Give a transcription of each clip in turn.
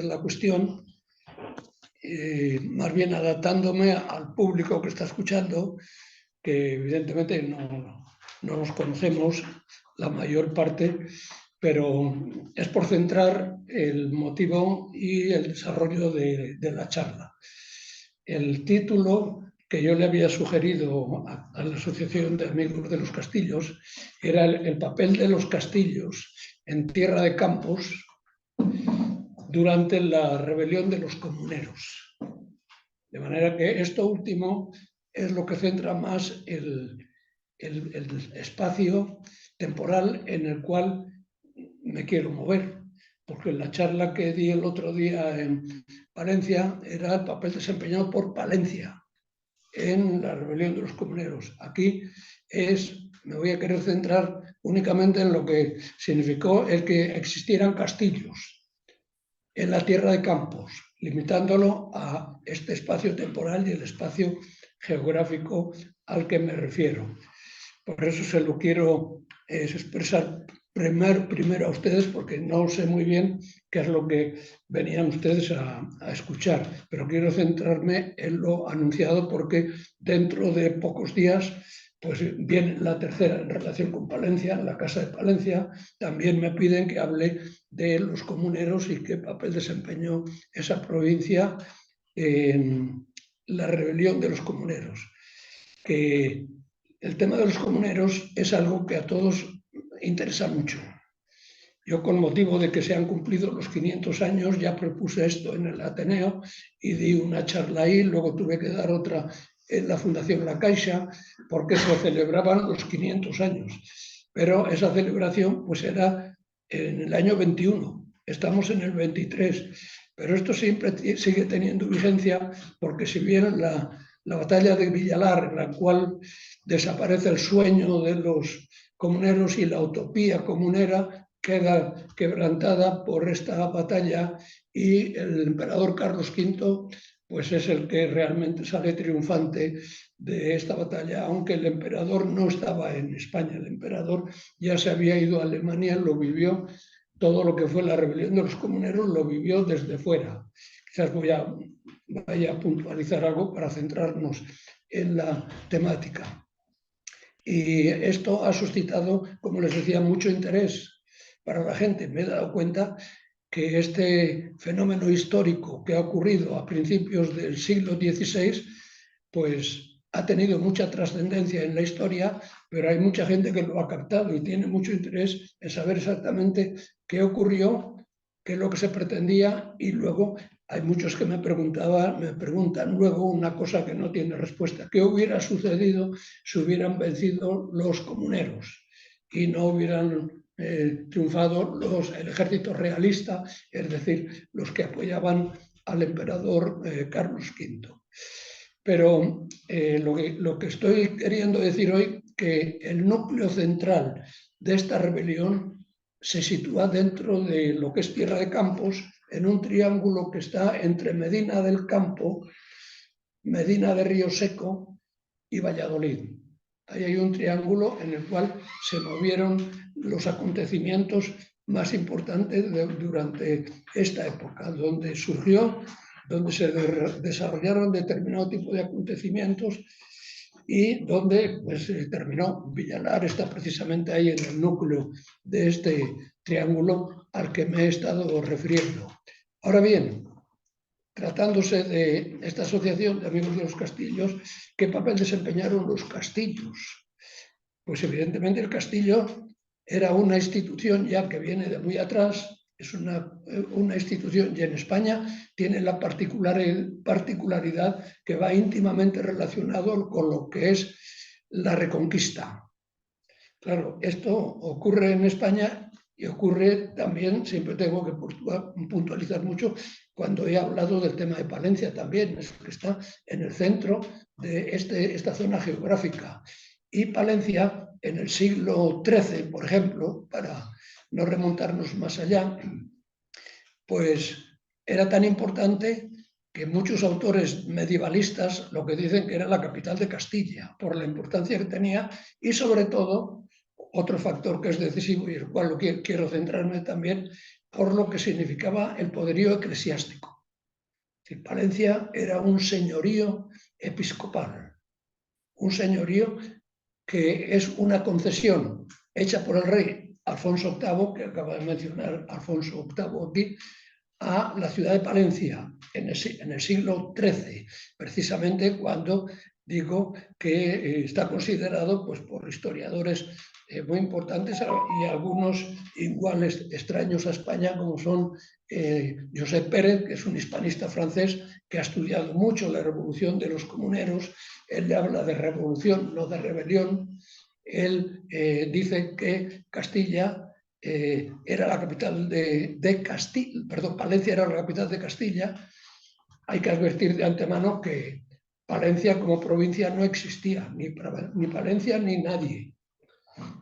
la cuestión, más bien adaptándome al público que está escuchando, que evidentemente no nos conocemos la mayor parte, pero es por centrar el motivo y el desarrollo de la charla. El título que yo le había sugerido a la Asociación de Amigos de los Castillos era el papel de los castillos en Tierra de Campos durante la rebelión de los comuneros. De manera que esto último es lo que centra más el espacio temporal en el cual me quiero mover, porque la charla que di el otro día en Palencia era el papel desempeñado por Palencia en la rebelión de los comuneros. Aquí me voy a querer centrar únicamente en lo que significó el que existieran castillos en la Tierra de Campos, limitándolo a este espacio temporal y el espacio geográfico al que me refiero. Por eso se lo quiero expresar primero a ustedes, porque no sé muy bien qué es lo que venían ustedes a escuchar, pero quiero centrarme en lo anunciado porque dentro de pocos días pues viene la tercera en relación con Palencia, la Casa de Palencia. También me piden que hable de los comuneros y qué papel desempeñó esa provincia en la rebelión de los comuneros. Que el tema de los comuneros es algo que a todos interesa mucho. Yo, con motivo de que se han cumplido los 500 años, ya propuse esto en el Ateneo y di una charla ahí, luego tuve que dar otra en la Fundación La Caixa, porque se celebraban los 500 años. Pero esa celebración pues era en el año 21, estamos en el 23, pero esto siempre sigue teniendo vigencia, porque si bien la batalla de Villalar, en la cual desaparece el sueño de los comuneros y la utopía comunera queda quebrantada por esta batalla, y el emperador Carlos V pues es el que realmente sale triunfante de esta batalla, aunque el emperador no estaba en España, el emperador ya se había ido a Alemania, lo vivió, todo lo que fue la rebelión de los comuneros lo vivió desde fuera. Quizás vaya a puntualizar algo para centrarnos en la temática. Y esto ha suscitado, como les decía, mucho interés para la gente. Me he dado cuenta que este fenómeno histórico que ha ocurrido a principios del siglo XVI, pues ha tenido mucha trascendencia en la historia, pero hay mucha gente que lo ha captado y tiene mucho interés en saber exactamente qué ocurrió, qué es lo que se pretendía, y luego hay muchos que me preguntan luego una cosa que no tiene respuesta: ¿qué hubiera sucedido si hubieran vencido los comuneros y no hubieran triunfado el ejército realista, es decir, los que apoyaban al emperador Carlos V? Pero lo que estoy queriendo decir hoy, que el núcleo central de esta rebelión se sitúa dentro de lo que es Tierra de Campos, en un triángulo que está entre Medina del Campo, Medina de Río Seco y Valladolid. Ahí hay un triángulo en el cual se movieron los acontecimientos más importantes durante esta época, donde se desarrollaron determinado tipo de acontecimientos y donde pues, terminó. Villalar está precisamente ahí en el núcleo de este triángulo al que me he estado refiriendo. Ahora bien, tratándose de esta asociación de amigos de los castillos, ¿qué papel desempeñaron los castillos? Pues evidentemente el castillo era una institución ya que viene de muy atrás, es una institución, y en España tiene la particularidad que va íntimamente relacionado con lo que es la Reconquista. Claro, esto ocurre en España y ocurre también, siempre tengo que puntualizar mucho, cuando he hablado del tema de Palencia también, es que está en el centro de esta zona geográfica. Y Palencia, en el siglo XIII, por ejemplo, para no remontarnos más allá, pues era tan importante que muchos autores medievalistas lo que dicen que era la capital de Castilla, por la importancia que tenía, y sobre todo, otro factor que es decisivo y el cual quiero centrarme también, por lo que significaba el poderío eclesiástico. Palencia era un señorío episcopal, un señorío que es una concesión hecha por el rey Alfonso VIII, que acaba de mencionar Alfonso VIII aquí, a la ciudad de Palencia en el siglo XIII, precisamente cuando digo que está considerado pues, por historiadores muy importantes y algunos iguales extraños a España, como son Josep Pérez, que es un hispanista francés que ha estudiado mucho la revolución de los comuneros. Él le habla de revolución, no de rebelión. Él dice que Castilla era la capital de Castilla, perdón, Palencia era la capital de Castilla. Hay que advertir de antemano que Palencia como provincia no existía, ni Palencia ni nadie,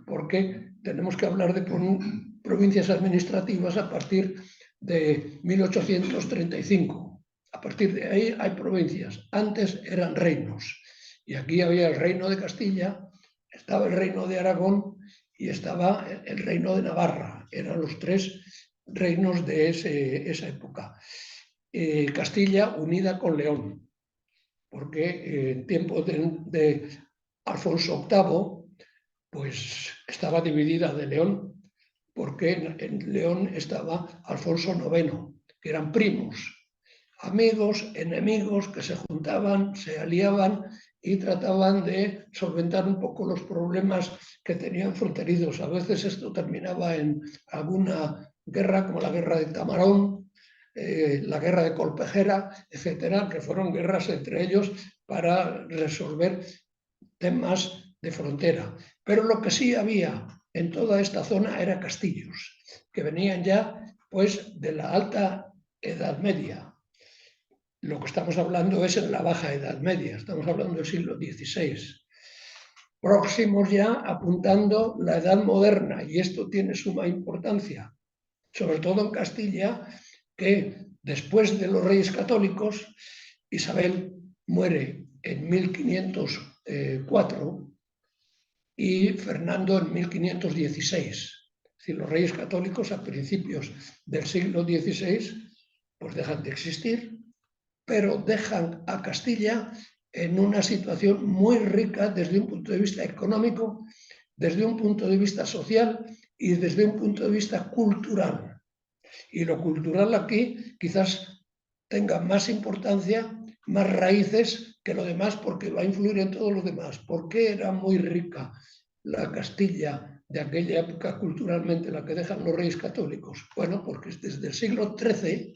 porque tenemos que hablar de provincias administrativas a partir de 1835. A partir de ahí hay provincias. Antes eran reinos. Y aquí había el reino de Castilla, estaba el reino de Aragón y estaba el reino de Navarra. Eran los tres reinos de esa época. Castilla unida con León, porque en tiempos de Alfonso VIII pues estaba dividida de León, porque en León estaba Alfonso IX, que eran primos, amigos, enemigos, que se juntaban, se aliaban y trataban de solventar un poco los problemas que tenían fronterizos. A veces esto terminaba en alguna guerra, como la guerra de Tamarón, la guerra de Colpejera, etcétera, que fueron guerras entre ellos para resolver temas de frontera. Pero lo que sí había en toda esta zona era castillos, que venían ya pues de la alta Edad Media. Lo que estamos hablando es en la Baja Edad Media, estamos hablando del siglo XVI. Próximos ya apuntando la Edad Moderna, y esto tiene suma importancia, sobre todo en Castilla, que después de los Reyes Católicos, Isabel muere en 1504 y Fernando en 1516. Es decir, los Reyes Católicos a principios del siglo XVI pues dejan de existir, pero dejan a Castilla en una situación muy rica desde un punto de vista económico, desde un punto de vista social y desde un punto de vista cultural. Y lo cultural aquí quizás tenga más importancia, más raíces que lo demás, porque va a influir en todos los demás. ¿Por qué era muy rica la Castilla de aquella época culturalmente, la que dejan los Reyes Católicos? Bueno, porque desde el siglo XIII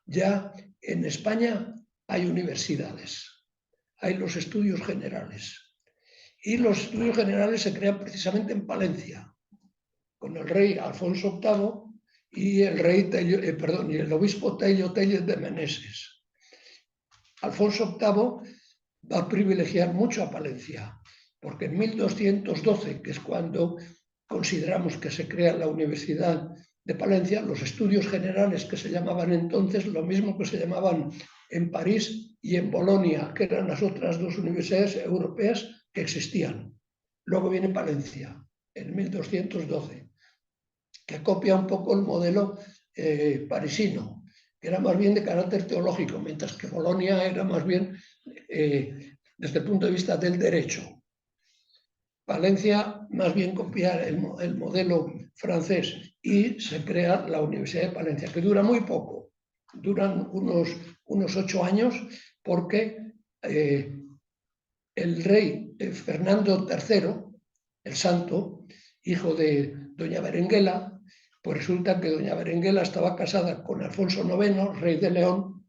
ya en España hay universidades, hay los estudios generales. Y los estudios generales se crean precisamente en Palencia, con el rey Alfonso VIII y el obispo Tello Tellez de Meneses. Alfonso VIII va a privilegiar mucho a Palencia, porque en 1212, que es cuando consideramos que se crea la Universidad de Palencia, los estudios generales que se llamaban entonces, lo mismo que se llamaban en París y en Bolonia, que eran las otras dos universidades europeas que existían. Luego viene Palencia, en 1212, que copia un poco el modelo parisino, que era más bien de carácter teológico, mientras que Bolonia era más bien desde el punto de vista del derecho. Valencia más bien copia el modelo francés y se crea la Universidad de Palencia, que dura muy poco, duran unos 8 años, porque el rey Fernando III, el Santo, hijo de doña Berenguela, pues resulta que doña Berenguela estaba casada con Alfonso IX, rey de León,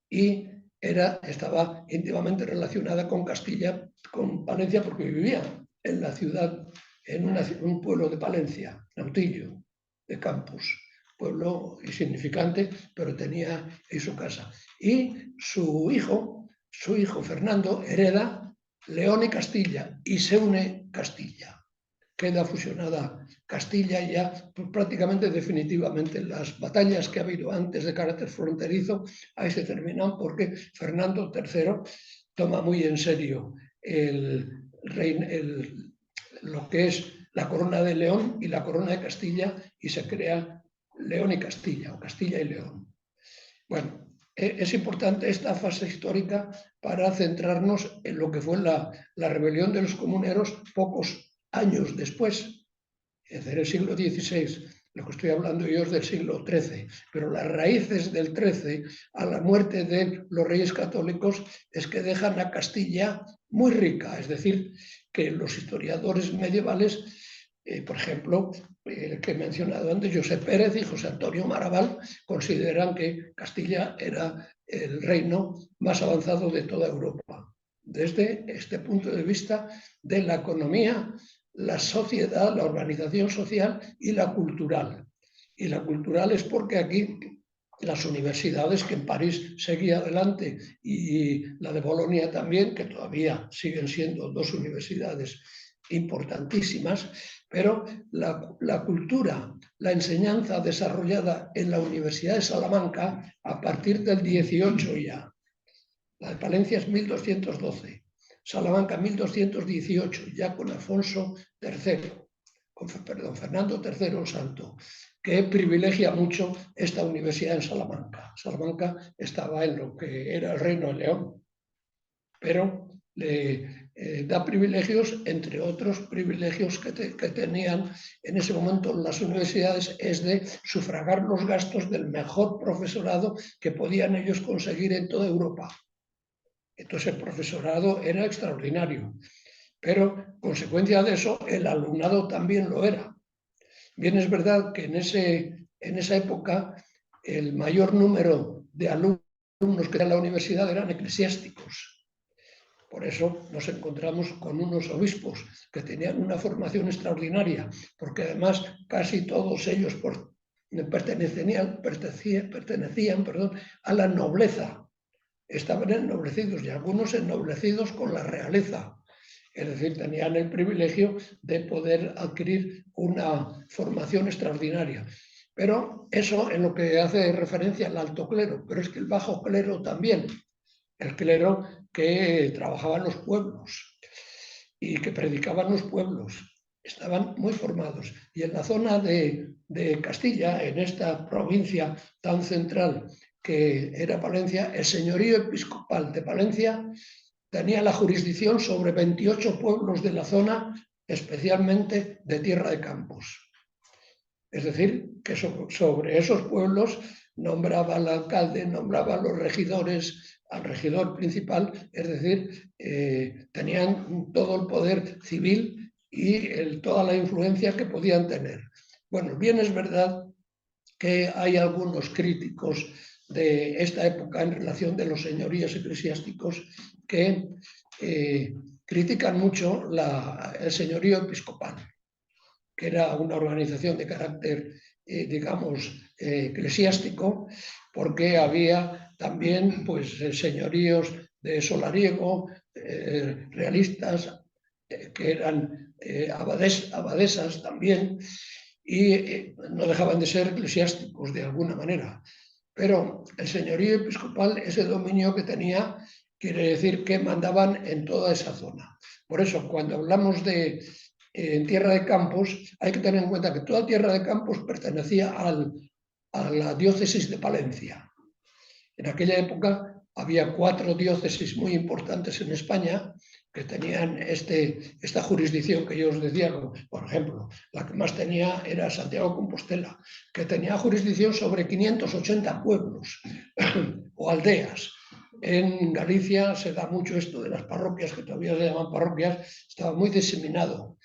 y estaba íntimamente relacionada con Castilla, con Palencia, porque vivía en la ciudad, en un pueblo de Palencia, Nautillo, de Campos, pueblo insignificante, pero tenía ahí su casa. Y su hijo Fernando hereda León y Castilla y se une Castilla. Queda fusionada Castilla y ya pues, prácticamente definitivamente las batallas que ha habido antes de carácter fronterizo ahí se terminan porque Fernando III toma muy en serio lo que es la corona de León y la corona de Castilla y se crea León y Castilla, o Castilla y León. Bueno, es importante esta fase histórica para centrarnos en lo que fue la rebelión de los comuneros pocos años después, es decir, el siglo XVI. Lo que estoy hablando yo es del siglo XIII, pero las raíces del XIII a la muerte de los reyes católicos es que dejan a Castilla muy rica, es decir, que los historiadores medievales, por ejemplo, el que he mencionado antes, José Pérez y José Antonio Maraval, consideran que Castilla era el reino más avanzado de toda Europa. Desde este punto de vista de la economía, la sociedad, la organización social y la cultural. Y la cultural es porque aquí las universidades, que en París seguía adelante, y la de Bolonia también, que todavía siguen siendo dos universidades importantísimas, pero la cultura, la enseñanza desarrollada en la Universidad de Salamanca a partir del 18 ya. La de Palencia es 1212. Salamanca 1218, ya con Alfonso III, perdón, Fernando III el Santo, que privilegia mucho esta universidad en Salamanca. Salamanca estaba en lo que era el Reino de León, pero le da privilegios, entre otros privilegios que tenían en ese momento las universidades, es de sufragar los gastos del mejor profesorado que podían ellos conseguir en toda Europa. Entonces el profesorado era extraordinario, pero consecuencia de eso el alumnado también lo era. Bien es verdad que en esa época el mayor número de alumnos que en la universidad eran eclesiásticos. Por eso nos encontramos con unos obispos que tenían una formación extraordinaria, porque además casi todos ellos pertenecían a la nobleza. Estaban ennoblecidos y algunos ennoblecidos con la realeza. Es decir, tenían el privilegio de poder adquirir una formación extraordinaria. Pero eso en lo que hace referencia al alto clero, pero es que el bajo clero también, el clero que trabajaba en los pueblos y que predicaba en los pueblos, estaban muy formados. Y en la zona de Castilla, en esta provincia tan central que era Palencia, el señorío episcopal de Palencia tenía la jurisdicción sobre 28 pueblos de la zona, especialmente de Tierra de Campos. Es decir, que sobre esos pueblos nombraba al alcalde, nombraba a los regidores, al regidor principal, es decir, tenían todo el poder civil y toda la influencia que podían tener. Bueno, bien es verdad que hay algunos críticos de esta época en relación de los señoríos eclesiásticos que critican mucho el señorío episcopal, que era una organización de carácter, digamos, eclesiástico, porque había también pues, señoríos de solariego, realistas, que eran abadesas también, y no dejaban de ser eclesiásticos de alguna manera. Pero el señorío episcopal, ese dominio que tenía, quiere decir que mandaban en toda esa zona. Por eso, cuando hablamos de Tierra de Campos, hay que tener en cuenta que toda Tierra de Campos pertenecía a la diócesis de Palencia. En aquella época había 4 diócesis muy importantes en España que tenían esta jurisdicción que yo os decía. Por ejemplo, la que más tenía era Santiago de Compostela, que tenía jurisdicción sobre 580 pueblos o aldeas. En Galicia se da mucho esto de las parroquias, que todavía se llaman parroquias, estaba muy diseminado.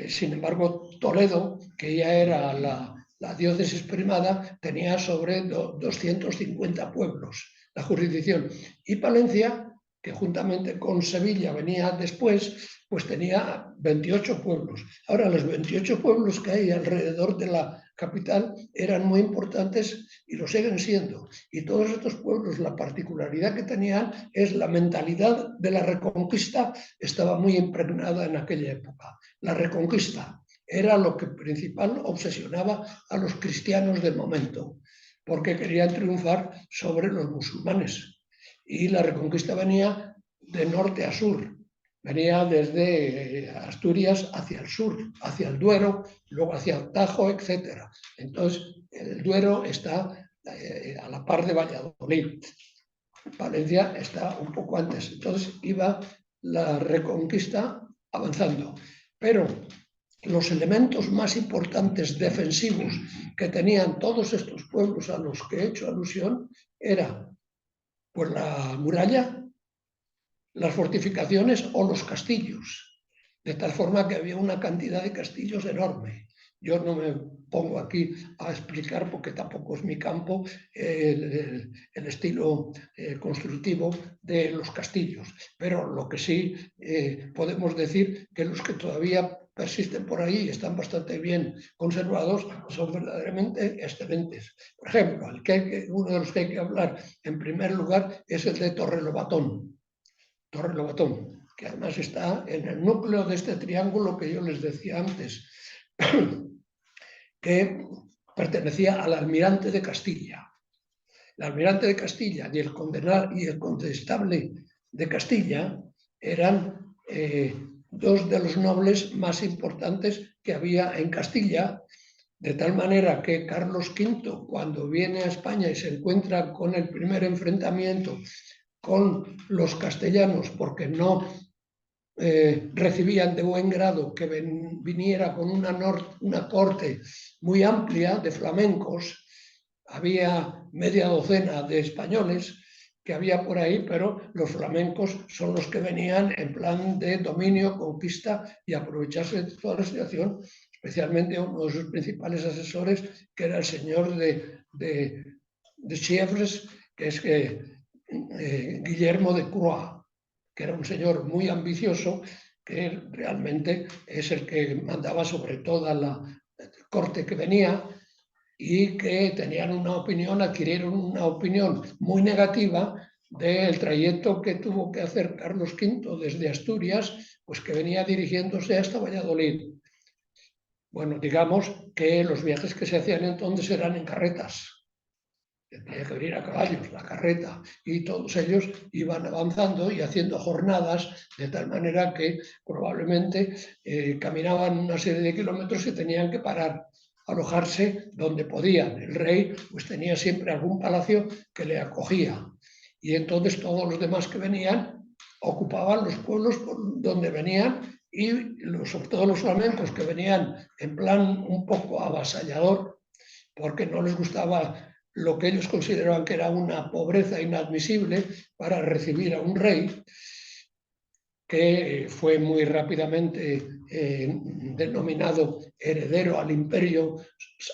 Sin embargo, Toledo, que ya era la diócesis primada, tenía sobre 250 pueblos la jurisdicción. Y Palencia, que juntamente con Sevilla venía después, pues tenía 28 pueblos. Ahora, los 28 pueblos que hay alrededor de la capital eran muy importantes y lo siguen siendo. Y todos estos pueblos, la particularidad que tenían es la mentalidad de la Reconquista, estaba muy impregnada en aquella época. La Reconquista era lo que principal obsesionaba a los cristianos del momento, porque querían triunfar sobre los musulmanes. Y la Reconquista venía de norte a sur, Venía desde Asturias hacia el sur, hacia el Duero, luego hacia el Tajo, etc. Entonces, el Duero está a la par de Valladolid. Palencia está un poco antes. Entonces, iba la reconquista avanzando. Pero los elementos más importantes defensivos que tenían todos estos pueblos a los que he hecho alusión era pues la muralla, las fortificaciones o los castillos, de tal forma que había una cantidad de castillos enorme. Yo no me pongo aquí a explicar, porque tampoco es mi campo, el estilo constructivo de los castillos, pero lo que sí podemos decir que los que todavía persisten por ahí y están bastante bien conservados son verdaderamente excelentes. Por ejemplo, uno de los que hay que hablar en primer lugar es el de Torrelobatón. Torrelobatón, que además está en el núcleo de este triángulo que yo les decía antes, que pertenecía al almirante de Castilla. El almirante de Castilla y el condestable de Castilla eran dos de los nobles más importantes que había en Castilla, de tal manera que Carlos V, cuando viene a España y se encuentra con el primer enfrentamiento con los castellanos, porque no recibían de buen grado que viniera con una corte muy amplia de flamencos. Había media docena de españoles que había por ahí, pero los flamencos son los que venían en plan de dominio, conquista y aprovecharse de toda la situación, especialmente uno de sus principales asesores, que era el señor de Chievres, que es Guillermo de Croix, que era un señor muy ambicioso, que realmente es el que mandaba sobre toda la corte que venía, y que tenían una opinión, adquirieron una opinión muy negativa del trayecto que tuvo que hacer Carlos V desde Asturias, pues que venía dirigiéndose hasta Valladolid. Bueno, digamos que los viajes que se hacían entonces eran en carretas. Tenía que venir a caballos, la carreta, y todos ellos iban avanzando y haciendo jornadas, de tal manera que probablemente caminaban una serie de kilómetros y tenían que parar, alojarse donde podían. El rey pues tenía siempre algún palacio que le acogía, y entonces todos los demás que venían ocupaban los pueblos por donde venían, y sobre todo los flamencos que venían en plan un poco avasallador, porque no les gustaba lo que ellos consideraban que era una pobreza inadmisible para recibir a un rey, que fue muy rápidamente denominado heredero al imperio,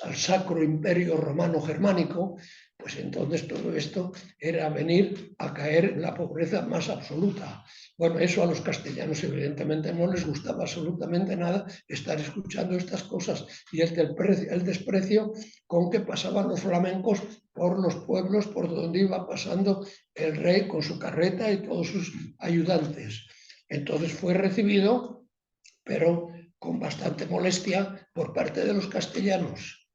al Sacro Imperio Romano Germánico. Pues entonces todo esto era venir a caer en la pobreza más absoluta. Bueno, eso a los castellanos evidentemente no les gustaba absolutamente nada, estar escuchando estas cosas, y el desprecio con que pasaban los flamencos por los pueblos por donde iba pasando el rey con su carreta y todos sus ayudantes. Entonces fue recibido, pero con bastante molestia por parte de los castellanos.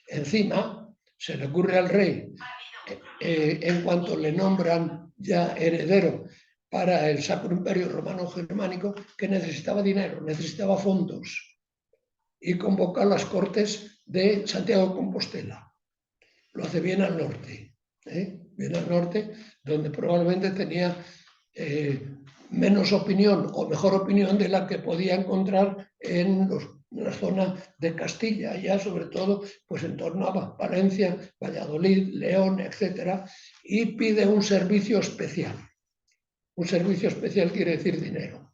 Encima, se le ocurre al rey, en cuanto le nombran ya heredero para el Sacro Imperio Romano Germánico, que necesitaba dinero, necesitaba fondos, y convoca las cortes de Santiago de Compostela. Lo hace bien al norte, bien al norte, donde probablemente tenía menos opinión o mejor opinión de la que podía encontrar en la zona de Castilla, ya sobre todo pues en torno a Palencia, Valladolid, León, etc. Y pide un servicio especial. Un servicio especial quiere decir dinero,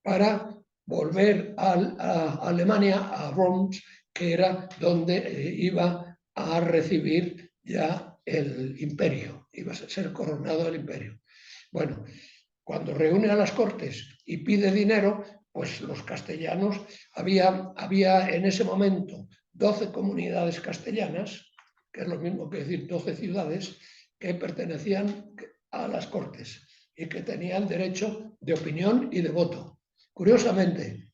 para volver a Alemania, a Worms, que era donde iba a recibir ya el imperio, iba a ser coronado el imperio. Bueno, cuando reúne a las cortes y pide dinero, pues los castellanos, había en ese momento 12 comunidades castellanas, que es lo mismo que decir 12 ciudades, que pertenecían a las cortes y que tenían derecho de opinión y de voto. Curiosamente,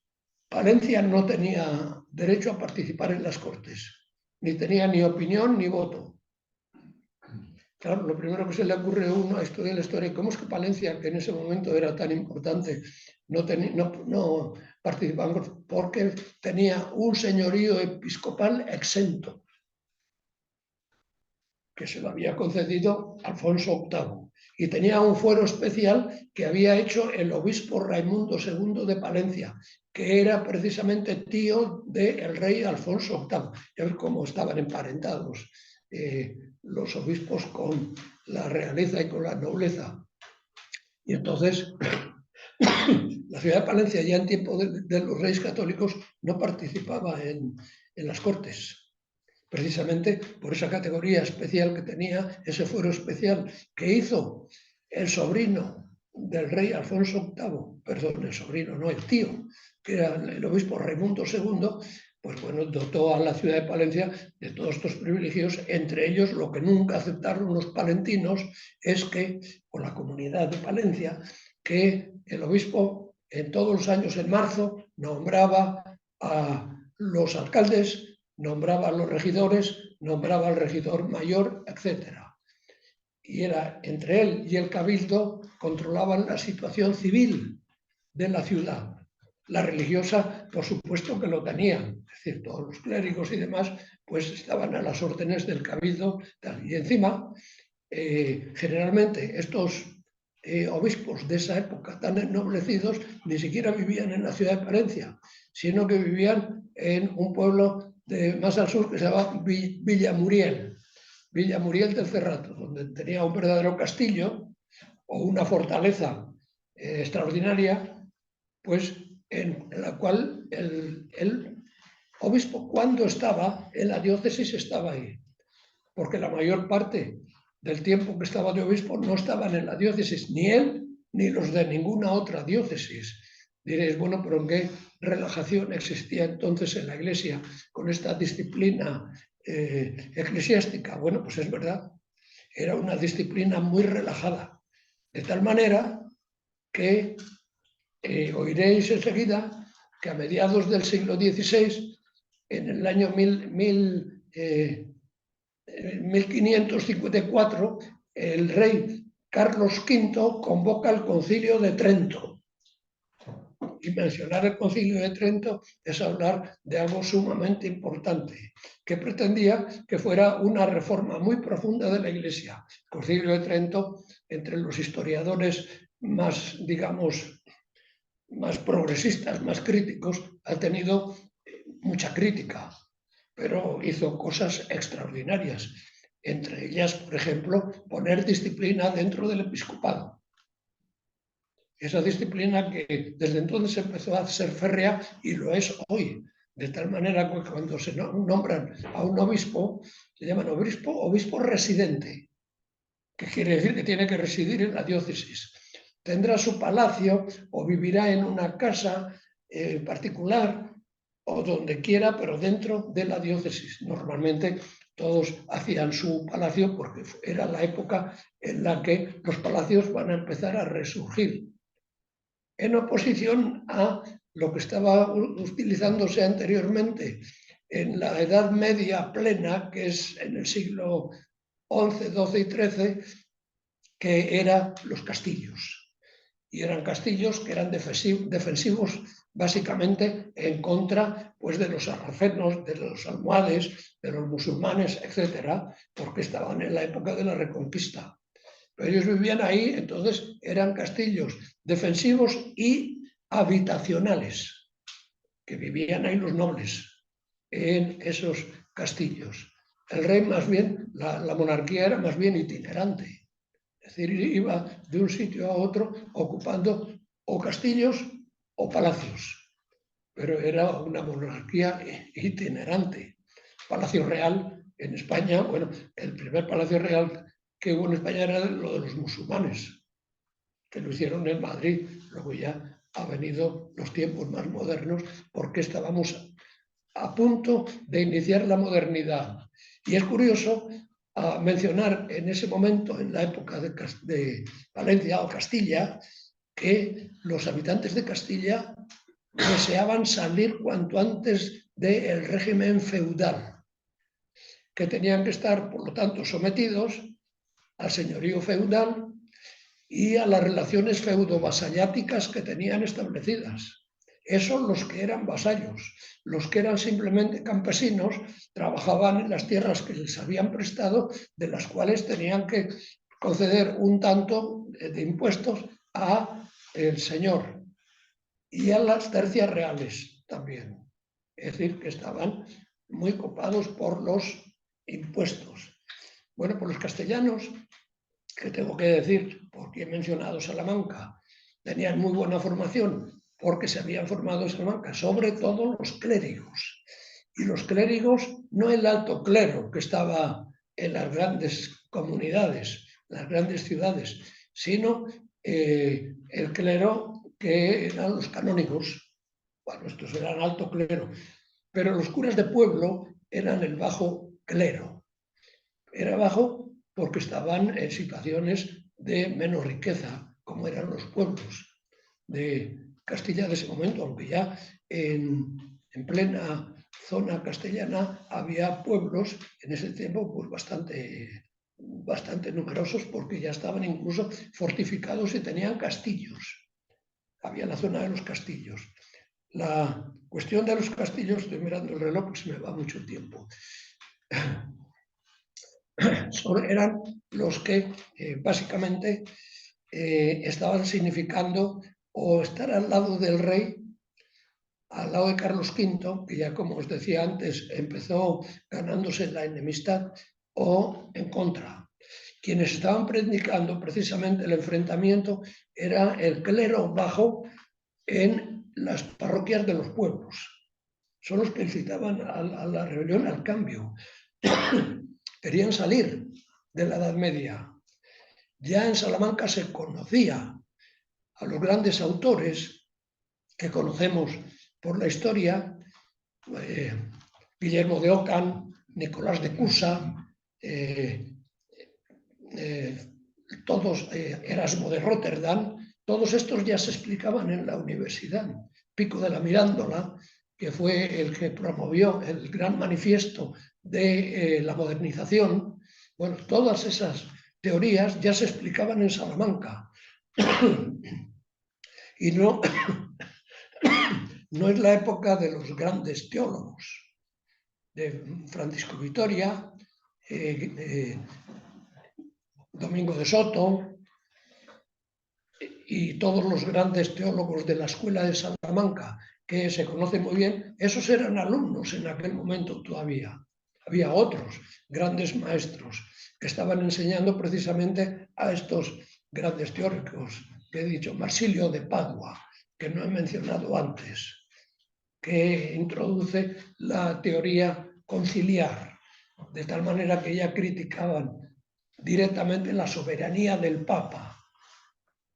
Palencia no tenía derecho a participar en las cortes, ni tenía ni opinión ni voto. Claro, lo primero que se le ocurre a uno a estudiar la historia, ¿cómo es que Palencia, que en ese momento era tan importante, no participaban porque tenía un señorío episcopal exento, que se lo había concedido Alfonso VIII, y tenía un fuero especial que había hecho el obispo Raimundo II de Palencia, que era precisamente tío del rey Alfonso VIII. Ya ves cómo estaban emparentados los obispos con la realeza y con la nobleza. Y entonces la ciudad de Palencia, ya en tiempo de los reyes católicos, no participaba en las cortes, precisamente por esa categoría especial que tenía, ese fuero especial que hizo el sobrino del rey Alfonso VIII, perdón, el sobrino, no, el tío, que era el obispo Raimundo II, pues bueno, dotó a la ciudad de Palencia de todos estos privilegios. Entre ellos, lo que nunca aceptaron los palentinos es que, o la comunidad de Palencia, que el obispo en todos los años, en marzo, nombraba a los alcaldes, nombraba a los regidores, nombraba al regidor mayor, etc. Y era entre él y el cabildo, controlaban la situación civil de la ciudad. La religiosa, por supuesto que lo tenían, es decir, todos los clérigos y demás, pues estaban a las órdenes del cabildo. Y encima, generalmente estos obispos de esa época tan ennoblecidos ni siquiera vivían en la ciudad de Palencia, sino que vivían en un pueblo más al sur que se llama Villamuriel del Cerrato, donde tenía un verdadero castillo o una fortaleza extraordinaria, pues en la cual el obispo, cuando estaba en la diócesis, estaba ahí, porque la mayor parte del tiempo que estaba de obispo no estaban en la diócesis, ni él ni los de ninguna otra diócesis. Diréis, bueno, pero ¿en qué relajación existía entonces en la Iglesia con esta disciplina eclesiástica? Bueno, pues es verdad, era una disciplina muy relajada, de tal manera que oiréis enseguida que a mediados del siglo XVI, en el año 1554, el rey Carlos V convoca el Concilio de Trento. Y mencionar el Concilio de Trento es hablar de algo sumamente importante, que pretendía que fuera una reforma muy profunda de la Iglesia. El Concilio de Trento, entre los historiadores más, digamos, más progresistas, más críticos, ha tenido mucha crítica, pero hizo cosas extraordinarias. Entre ellas, por ejemplo, poner disciplina dentro del episcopado. Esa disciplina que desde entonces empezó a ser férrea y lo es hoy. De tal manera que cuando se nombran a un obispo, se llaman obispo residente, que quiere decir que tiene que residir en la diócesis. Tendrá su palacio o vivirá en una casa particular o donde quiera, pero dentro de la diócesis. Normalmente todos hacían su palacio porque era la época en la que los palacios van a empezar a resurgir, en oposición a lo que estaba utilizándose anteriormente en la Edad Media plena, que es en el siglo XI, XII y XIII, que eran los castillos. Y eran castillos que eran defensivos básicamente en contra, pues, de los sarracenos, de los almohades, de los musulmanes, etcétera, porque estaban en la época de la Reconquista. Pero ellos vivían ahí, entonces eran castillos defensivos y habitacionales, que vivían ahí los nobles en esos castillos. El rey más bien, la monarquía era más bien itinerante, es decir, iba de un sitio a otro ocupando o castillos o palacios, pero era una monarquía itinerante. Palacio Real en España, bueno, el primer Palacio Real que hubo en España era lo de los musulmanes, que lo hicieron en Madrid. Luego ya ha venido los tiempos más modernos porque estábamos a punto de iniciar la modernidad. Y es curioso mencionar en ese momento, en la época de Valencia o Castilla, que los habitantes de Castilla deseaban salir cuanto antes del régimen feudal, que tenían que estar, por lo tanto, sometidos al señorío feudal y a las relaciones feudo-vasalláticas que tenían establecidas. Esos los que eran vasallos. Los que eran simplemente campesinos trabajaban en las tierras que les habían prestado, de las cuales tenían que conceder un tanto de impuestos a el señor y a las tercias reales también. Es decir, que estaban muy copados por los impuestos. Bueno, por los castellanos, que tengo que decir, porque he mencionado Salamanca, tenían muy buena formación, porque se habían formado en Salamanca, sobre todo los clérigos. Y los clérigos, no el alto clero que estaba en las grandes comunidades, las grandes ciudades, sino el clero que eran los canónigos. Bueno, estos eran alto clero, pero los curas de pueblo eran el bajo clero. Era bajo porque estaban en situaciones de menos riqueza, como eran los pueblos de Castilla de ese momento, aunque ya en plena zona castellana había pueblos en ese tiempo pues bastante numerosos, porque ya estaban incluso fortificados y tenían castillos. Había la zona de los castillos. La cuestión de los castillos, estoy mirando el reloj porque se me va mucho tiempo, eran los que básicamente estaban significando o estar al lado del rey, al lado de Carlos V, que ya como os decía antes empezó ganándose la enemistad, o en contra. Quienes estaban predicando precisamente el enfrentamiento era el clero bajo en las parroquias de los pueblos. Son los que incitaban a la rebelión, al cambio. Querían salir de la Edad Media. Ya en Salamanca se conocía a los grandes autores que conocemos por la historia, Guillermo de Ockham, Nicolás de Cusa, todos, Erasmo de Rotterdam, todos estos ya se explicaban en la universidad. Pico de la Mirándola, que fue el que promovió el gran manifiesto de la modernización. Bueno, todas esas teorías ya se explicaban en Salamanca. Y no es la época de los grandes teólogos, de Francisco Vitoria, Domingo de Soto y todos los grandes teólogos de la escuela de Salamanca, que se conocen muy bien. Esos eran alumnos en aquel momento todavía. Había otros grandes maestros que estaban enseñando precisamente a estos grandes teóricos que he dicho. Marsilio de Padua, que no he mencionado antes, que introduce la teoría conciliar, de tal manera que ya criticaban directamente la soberanía del Papa,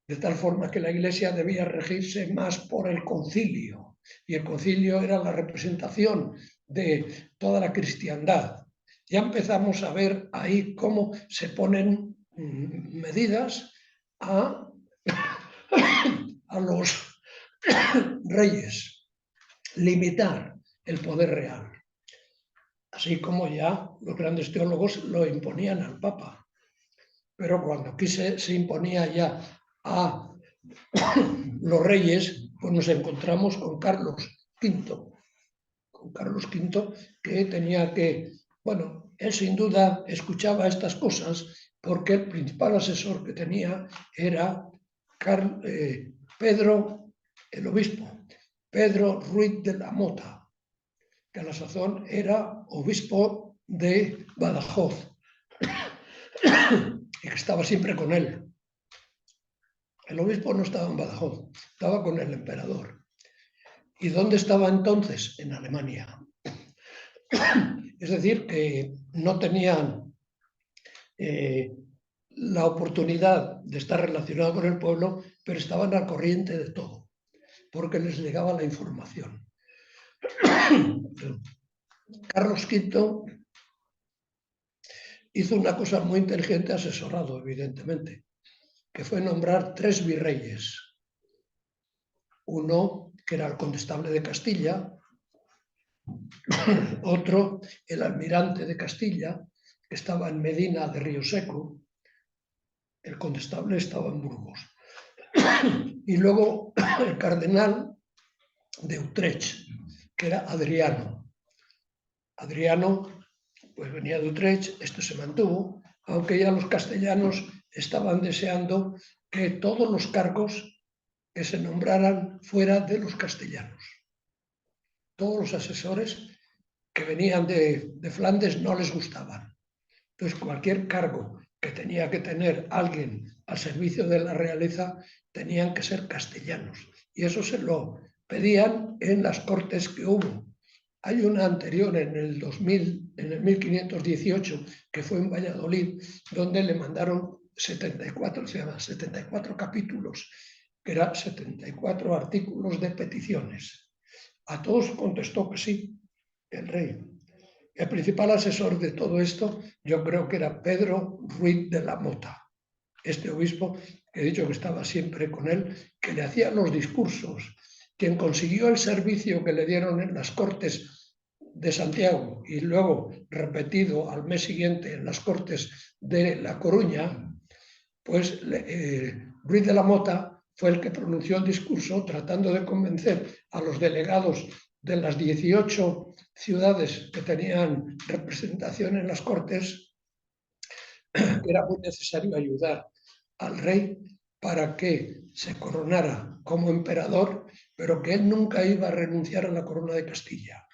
de tal forma que la Iglesia debía regirse más por el concilio, y el concilio era la representación de toda la cristiandad. Ya empezamos a ver ahí cómo se ponen medidas a los reyes, limitar el poder real, así como ya los grandes teólogos lo imponían al Papa. Pero cuando aquí se imponía ya a los reyes, pues nos encontramos con Carlos V, que tenía que, bueno, él sin duda escuchaba estas cosas porque el principal asesor que tenía era Pedro, el obispo, Pedro Ruiz de la Mota, que a la sazón era obispo de Badajoz y que estaba siempre con él. El obispo no estaba en Badajoz, estaba con el emperador. ¿Y dónde estaba entonces? En Alemania. Es decir, que no tenían la oportunidad de estar relacionados con el pueblo, pero estaban al corriente de todo, porque les llegaba la información. Carlos V hizo una cosa muy inteligente, asesorado, evidentemente, que fue nombrar 3 virreyes. Uno, que era el condestable de Castilla, otro, el almirante de Castilla, que estaba en Medina de Río Seco, el condestable estaba en Burgos. Y luego el cardenal de Utrecht, que era Adriano. Adriano pues venía de Utrecht, esto se mantuvo, aunque ya los castellanos estaban deseando que todos los cargos que se nombraran fuera de los castellanos. Todos los asesores que venían de Flandes no les gustaban. Entonces, cualquier cargo que tenía que tener alguien al servicio de la realeza tenían que ser castellanos. Y eso se lo pedían en las cortes que hubo. Hay una anterior en el 2000, en el 1518, que fue en Valladolid, donde le mandaron 74, se llama 74 capítulos, que eran 74 artículos de peticiones. A todos contestó que sí, el rey. El principal asesor de todo esto, yo creo que era Pedro Ruiz de la Mota, este obispo que he dicho que estaba siempre con él, que le hacía los discursos, quien consiguió el servicio que le dieron en las Cortes de Santiago y luego repetido al mes siguiente en las Cortes de La Coruña, pues Ruiz de la Mota fue el que pronunció el discurso tratando de convencer a los delegados de las 18 ciudades que tenían representación en las Cortes que era muy necesario ayudar al rey para que se coronara como emperador, pero que él nunca iba a renunciar a la corona de Castilla.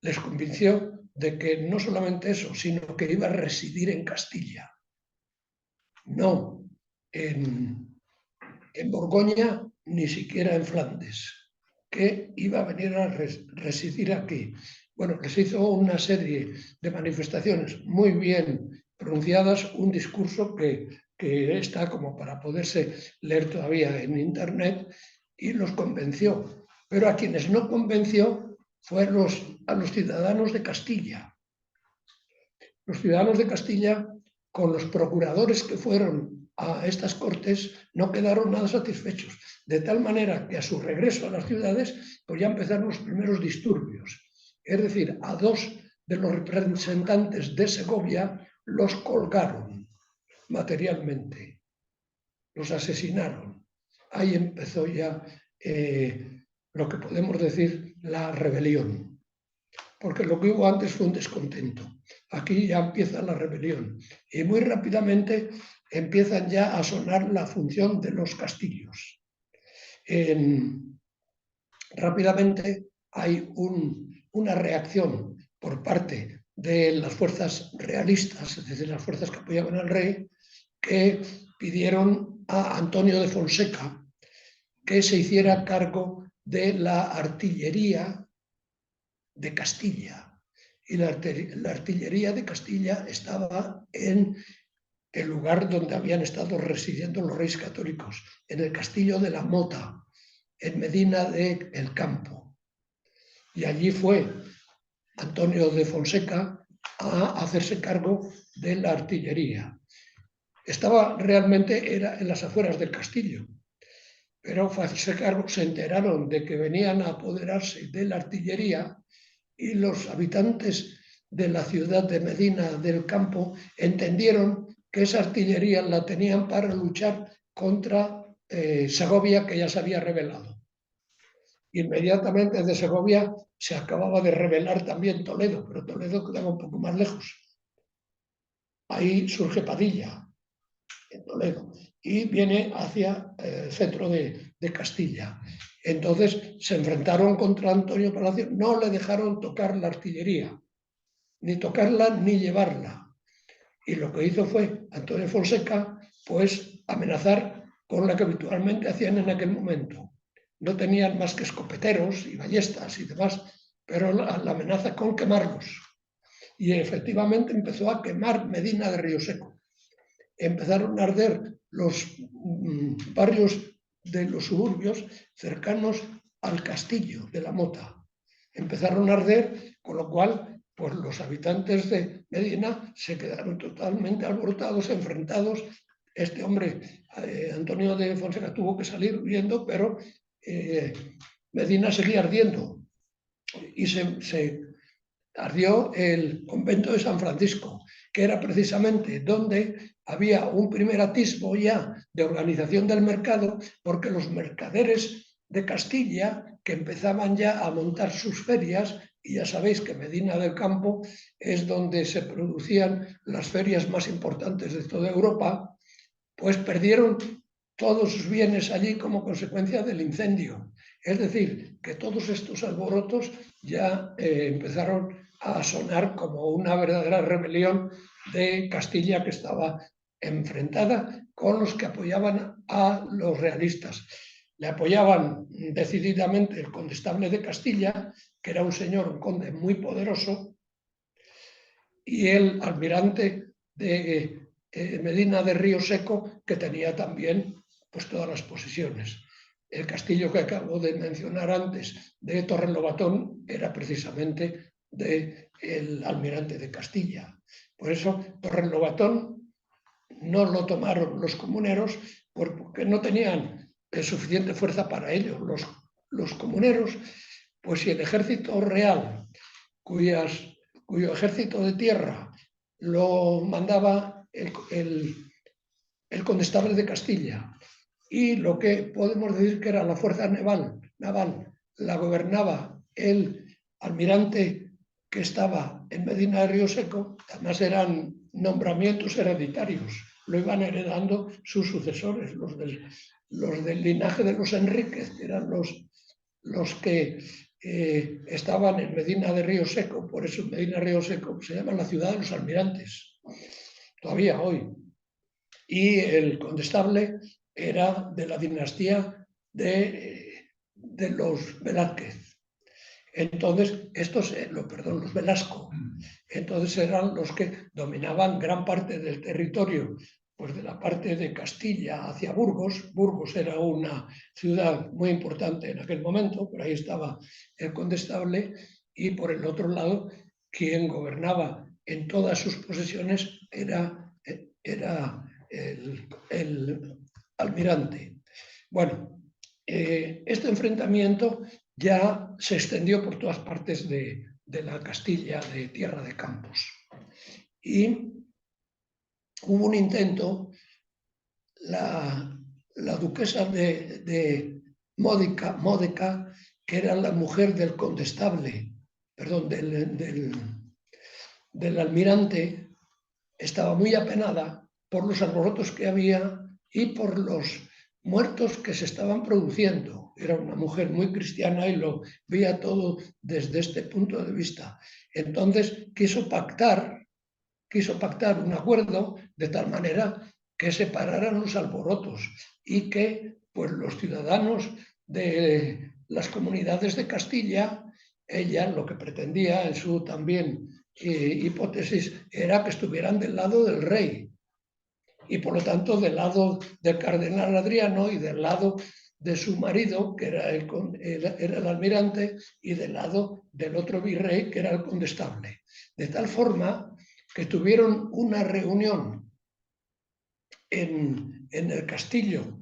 Les convenció de que no solamente eso, sino que iba a residir en Castilla, no en Borgoña, ni siquiera en Flandes, que iba a venir a residir aquí. Bueno, les hizo una serie de manifestaciones muy bien pronunciadas, un discurso que está como para poderse leer todavía en internet, y los convenció. Pero a quienes no convenció fue a los ciudadanos de Castilla. Los ciudadanos de Castilla, con los procuradores que fueron a estas cortes, no quedaron nada satisfechos, de tal manera que a su regreso a las ciudades pues ya empezaron los primeros disturbios. Es decir, a dos de los representantes de Segovia los colgaron materialmente, los asesinaron. Ahí empezó ya lo que podemos decir la rebelión. Porque lo que hubo antes fue un descontento. Aquí ya empieza la rebelión y muy rápidamente empiezan ya a sonar la función de los castillos. Rápidamente hay una reacción por parte de las fuerzas realistas, es decir, las fuerzas que apoyaban al rey, que pidieron a Antonio de Fonseca que se hiciera cargo de la artillería de Castilla. Y la artillería de Castilla estaba en el lugar donde habían estado residiendo los reyes católicos, en el castillo de la Mota, en Medina del Campo. Y allí fue Antonio de Fonseca a hacerse cargo de la artillería. Estaba realmente, era en las afueras del castillo, pero se enteraron de que venían a apoderarse de la artillería, y los habitantes de la ciudad de Medina del Campo entendieron que esa artillería la tenían para luchar contra Segovia, que ya se había rebelado. Inmediatamente de Segovia se acababa de rebelar también Toledo, pero Toledo quedaba un poco más lejos. Ahí surge Padilla, en Toledo, y viene hacia el centro de Castilla. Entonces se enfrentaron contra Antonio Palacio, no le dejaron tocar la artillería, ni tocarla ni llevarla. Y lo que hizo fue Antonio Fonseca, pues amenazar con la que habitualmente hacían en aquel momento. No tenían más que escopeteros y ballestas y demás, pero la amenaza con quemarlos. Y efectivamente empezó a quemar Medina de Río Seco. Empezaron a arder los barrios de los suburbios cercanos al castillo de la Mota. Empezaron a arder, con lo cual pues los habitantes de Medina se quedaron totalmente alborotados, enfrentados. Este hombre, Antonio de Fonseca, tuvo que salir huyendo, pero Medina seguía ardiendo. Y se ardió el convento de San Francisco, que era precisamente donde había un primer atisbo ya de organización del mercado, porque los mercaderes de Castilla, que empezaban ya a montar sus ferias, y ya sabéis que Medina del Campo es donde se producían las ferias más importantes de toda Europa, pues perdieron todos sus bienes allí como consecuencia del incendio. Es decir, que todos estos alborotos ya empezaron a sonar como una verdadera rebelión de Castilla, que estaba enfrentada con los que apoyaban a los realistas. Le apoyaban decididamente el condestable de Castilla, que era un señor, un conde muy poderoso, y el almirante de Medina de Río Seco, que tenía también pues todas las posesiones. El castillo que acabo de mencionar antes de Torrelobatón era precisamente del almirante de Castilla. Por eso Torrelobatón no lo tomaron los comuneros porque no tenían suficiente fuerza para ello. Los comuneros, pues si el ejército real, cuyo ejército de tierra lo mandaba el condestable de Castilla, y lo que podemos decir que era la fuerza naval la gobernaba el almirante que estaba en Medina de Río Seco, además eran nombramientos hereditarios, lo iban heredando sus sucesores, los del linaje de los Enríquez, que eran los que estaban en Medina de Río Seco. Por eso Medina de Río Seco se llama la ciudad de los almirantes, todavía hoy. Y el condestable era de la dinastía de los Velázquez. Entonces, los Velasco. Entonces eran los que dominaban gran parte del territorio, pues de la parte de Castilla hacia Burgos. Burgos era una ciudad muy importante en aquel momento, por ahí estaba el condestable, y por el otro lado, quien gobernaba en todas sus posesiones era el almirante. Bueno, este enfrentamiento ya se extendió por todas partes de la Castilla de Tierra de Campos. Y hubo un intento, la duquesa de Módica, que era la mujer del condestable, perdón, del almirante, estaba muy apenada por los alborotos que había y por los muertos que se estaban produciendo. Era una mujer muy cristiana y lo veía todo desde este punto de vista. Entonces quiso pactar un acuerdo de tal manera que se pararan los alborotos y que pues, los ciudadanos de las comunidades de Castilla, ella lo que pretendía en su también hipótesis era que estuvieran del lado del rey y por lo tanto del lado del cardenal Adriano y del lado de su marido, que era el almirante, y del lado del otro virrey, que era el condestable. De tal forma que tuvieron una reunión en el castillo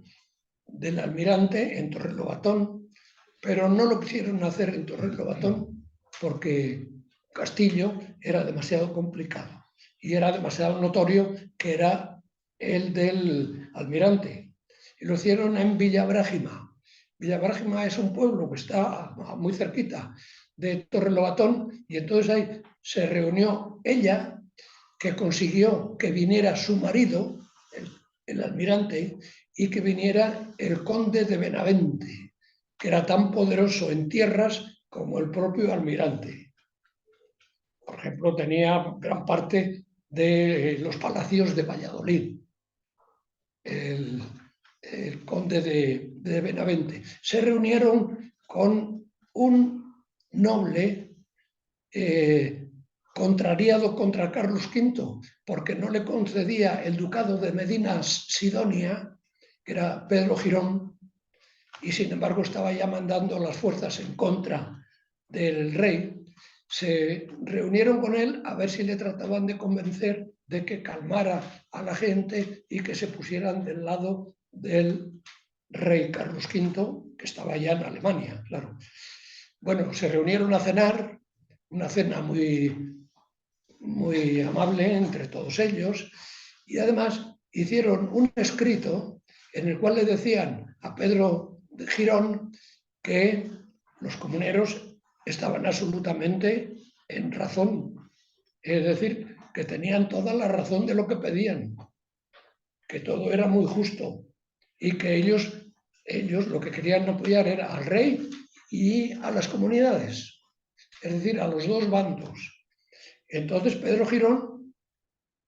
del almirante, en Torrelobatón, pero no lo quisieron hacer en Torrelobatón porque Castillo era demasiado complicado y era demasiado notorio que era el del almirante. Y lo hicieron en Villabrágima. Villabrágima es un pueblo que está muy cerquita de Torrelobatón, y entonces ahí se reunió ella, que consiguió que viniera su marido, el almirante, y que viniera el conde de Benavente, que era tan poderoso en tierras como el propio almirante. Por ejemplo, tenía gran parte de los palacios de Valladolid, el conde de Benavente. Se reunieron con un noble contrariado contra Carlos V, porque no le concedía el ducado de Medina Sidonia, que era Pedro Girón, y sin embargo estaba ya mandando las fuerzas en contra del rey. Se reunieron con él a ver si le trataban de convencer de que calmara a la gente y que se pusieran del lado del rey Carlos V, que estaba ya en Alemania, claro. Bueno, se reunieron a cenar, una cena muy amable entre todos ellos, y además hicieron un escrito en el cual le decían a Pedro de Girón que los comuneros estaban absolutamente en razón, es decir, que tenían toda la razón de lo que pedían, que todo era muy justo y que ellos lo que querían apoyar era al rey y a las comunidades, es decir, a los dos bandos. Entonces Pedro Girón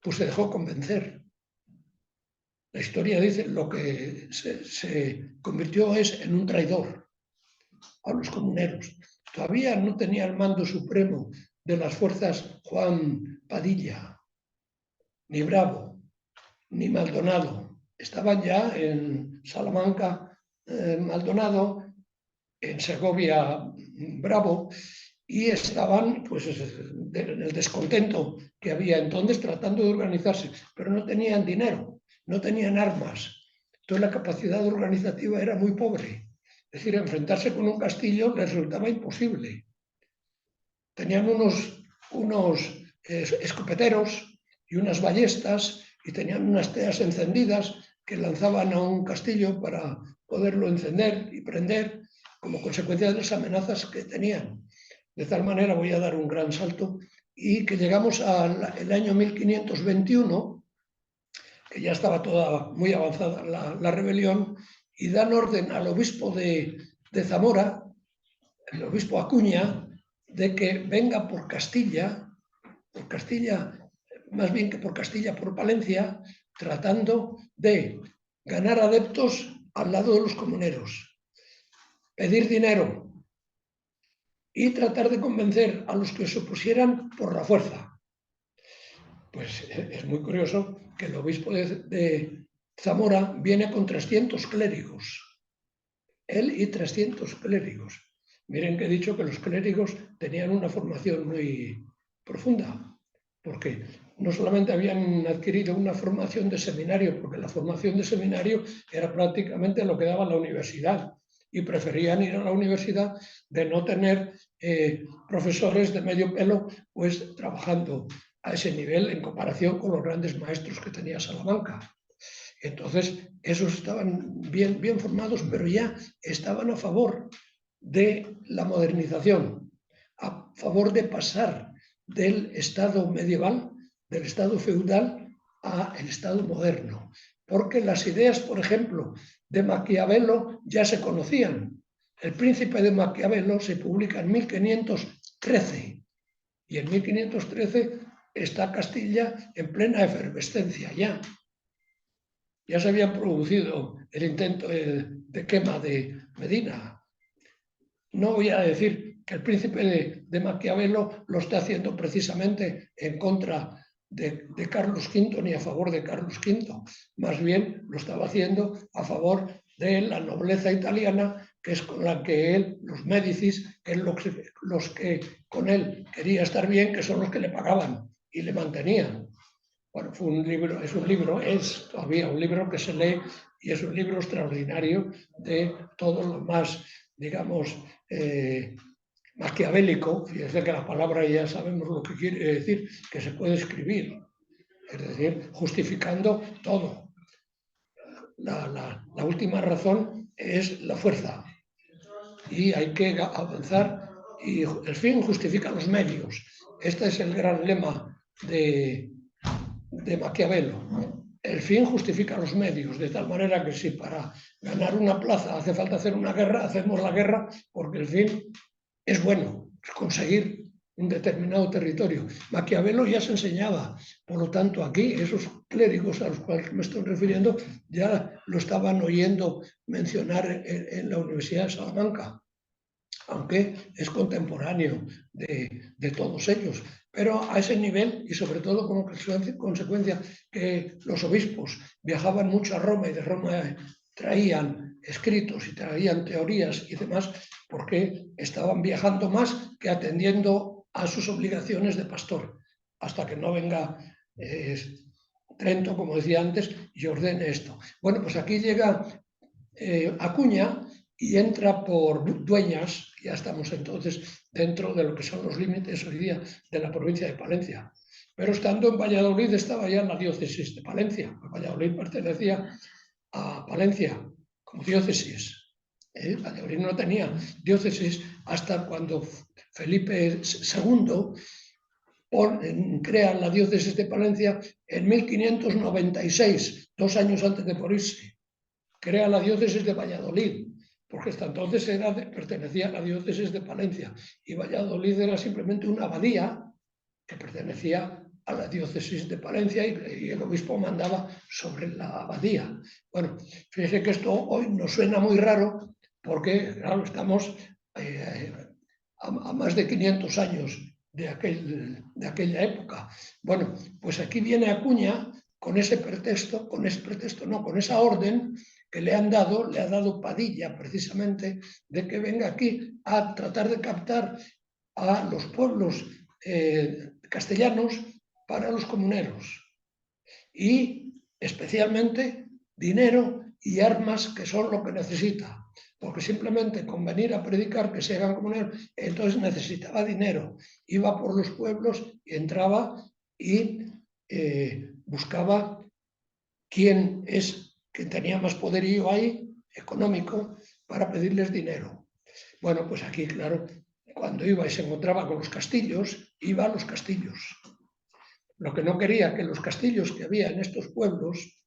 pues se dejó convencer. La historia dice lo que se convirtió es en un traidor a los comuneros. Todavía no tenía el mando supremo de las fuerzas Juan Padilla, ni Bravo, ni Maldonado. Estaban ya en Salamanca, Maldonado, en Segovia, Bravo, y estaban pues en el descontento que había entonces tratando de organizarse, pero no tenían dinero, no tenían armas. Entonces la capacidad organizativa era muy pobre. Es decir, enfrentarse con un castillo les resultaba imposible. Tenían unos escopeteros y unas ballestas y tenían unas teas encendidas que lanzaban a un castillo para poderlo encender y prender como consecuencia de las amenazas que tenían. De tal manera voy a dar un gran salto y que llegamos al año 1521, que ya estaba toda muy avanzada la rebelión, y dan orden al obispo de Zamora, el obispo Acuña, de que venga por Castilla, más bien que por Castilla, por Palencia, tratando de ganar adeptos al lado de los comuneros, pedir dinero y tratar de convencer a los que se opusieran por la fuerza. Pues es muy curioso que el obispo de Zamora viene con 300 clérigos, él y 300 clérigos. Miren que he dicho que los clérigos tenían una formación muy profunda, porque no solamente habían adquirido una formación de seminario, porque la formación de seminario era prácticamente lo que daba la universidad, y preferían ir a la universidad de no tener profesores de medio pelo pues trabajando a ese nivel en comparación con los grandes maestros que tenía Salamanca. Entonces, esos estaban bien formados, pero ya estaban a favor de la modernización, a favor de pasar del estado medieval, del estado feudal, al estado moderno. Porque las ideas, por ejemplo, de Maquiavelo ya se conocían. El Príncipe de Maquiavelo se publica en 1513 y en 1513 está Castilla en plena efervescencia ya. Ya se había producido el intento de quema de Medina. No voy a decir que el Príncipe de Maquiavelo lo está haciendo precisamente en contra de Carlos V ni a favor de Carlos V. Más bien lo estaba haciendo a favor de la nobleza italiana, que es con la que él, los Médicis, que es los que con él quería estar bien, que son los que le pagaban y le mantenían. Bueno, fue un libro, es todavía un libro que se lee y es un libro extraordinario de todo lo más, digamos, maquiavélico. Fíjense que la palabra ya sabemos lo que quiere decir, que se puede escribir, es decir, justificando todo. La última razón es la fuerza y hay que avanzar y el fin justifica los medios. Este es el gran lema de Maquiavelo. El fin justifica los medios, de tal manera que si para ganar una plaza hace falta hacer una guerra, hacemos la guerra porque el fin es bueno, es conseguir un determinado territorio. Maquiavelo ya se enseñaba, por lo tanto aquí esos clérigos a los cuales me estoy refiriendo ya lo estaban oyendo mencionar en la Universidad de Salamanca, aunque es contemporáneo de todos ellos. Pero a ese nivel, y sobre todo como consecuencia que los obispos viajaban mucho a Roma y de Roma traían escritos y traían teorías y demás, porque estaban viajando más que atendiendo a sus obligaciones de pastor, hasta que no venga Trento, como decía antes, y ordene esto. Bueno, pues aquí llega Acuña y entra por Dueñas, ya estamos entonces dentro de lo que son los límites hoy día de la provincia de Palencia. Pero estando en Valladolid estaba ya en la diócesis de Palencia. Valladolid pertenecía a Palencia como diócesis. Valladolid no tenía diócesis hasta cuando Felipe II crea la diócesis de Palencia en 1596, 2 años antes de morirse. Crea la diócesis de Valladolid, porque hasta entonces pertenecía a la diócesis de Palencia, y Valladolid era simplemente una abadía que pertenecía a la diócesis de Palencia y el obispo mandaba sobre la abadía. Bueno, fíjense que esto hoy nos suena muy raro porque, claro, estamos a más de 500 años de aquella época. Bueno, pues aquí viene Acuña con ese pretexto, con esa orden que le ha dado Padilla precisamente, de que venga aquí a tratar de captar a los pueblos castellanos para los comuneros y especialmente dinero y armas, que son lo que necesita, porque simplemente con venir a predicar que se hagan comuneros, entonces necesitaba dinero, iba por los pueblos y entraba y buscaba quién tenía más poderío ahí, económico, para pedirles dinero. Bueno, pues aquí, claro, cuando iba y se encontraba con los castillos, iba a los castillos. Lo que no quería, que los castillos que había en estos pueblos,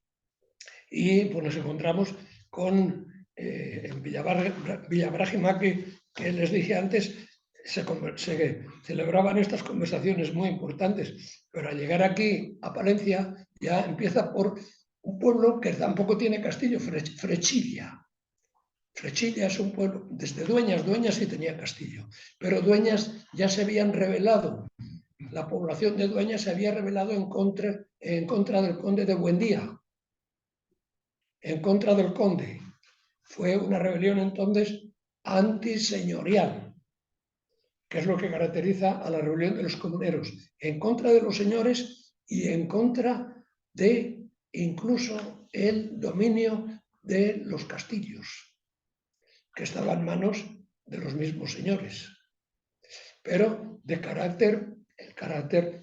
y pues nos encontramos con en Villabragimac, que les dije antes, se celebraban estas conversaciones muy importantes, pero al llegar aquí a Palencia ya empieza por un pueblo que tampoco tiene castillo, Frechilla. Frechilla es un pueblo, desde Dueñas sí tenía castillo, pero Dueñas ya se habían rebelado, la población de Dueñas se había rebelado en contra del conde de Buendía, en contra del conde. Fue una rebelión entonces antiseñorial, que es lo que caracteriza a la rebelión de los comuneros, en contra de los señores y en contra de incluso el dominio de los castillos, que estaba en manos de los mismos señores. Pero el carácter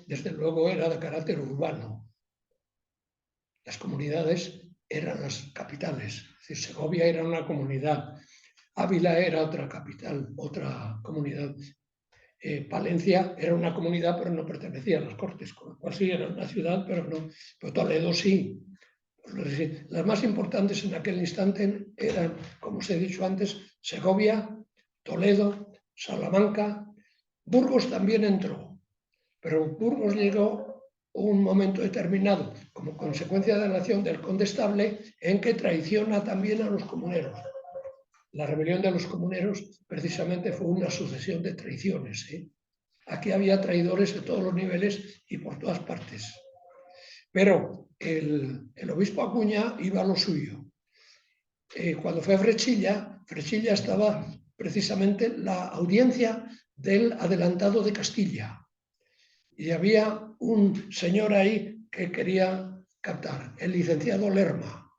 desde luego era de carácter urbano. Las comunidades eran las capitales, es decir, Segovia era una comunidad, Ávila era otra capital, otra comunidad. Palencia era una comunidad, pero no pertenecía a las Cortes, con lo cual sí era una ciudad, pero no. Pero Toledo sí. Las más importantes en aquel instante eran, como os he dicho antes, Segovia, Toledo, Salamanca. Burgos también entró, pero Burgos llegó un momento determinado, como consecuencia de la acción del condestable, en que traiciona también a los comuneros. La rebelión de los comuneros precisamente fue una sucesión de traiciones. Aquí había traidores de todos los niveles y por todas partes. Pero el obispo Acuña iba a lo suyo. Cuando fue a Frechilla estaba precisamente la audiencia del adelantado de Castilla. Y había un señor ahí que quería captar, el licenciado Lerma.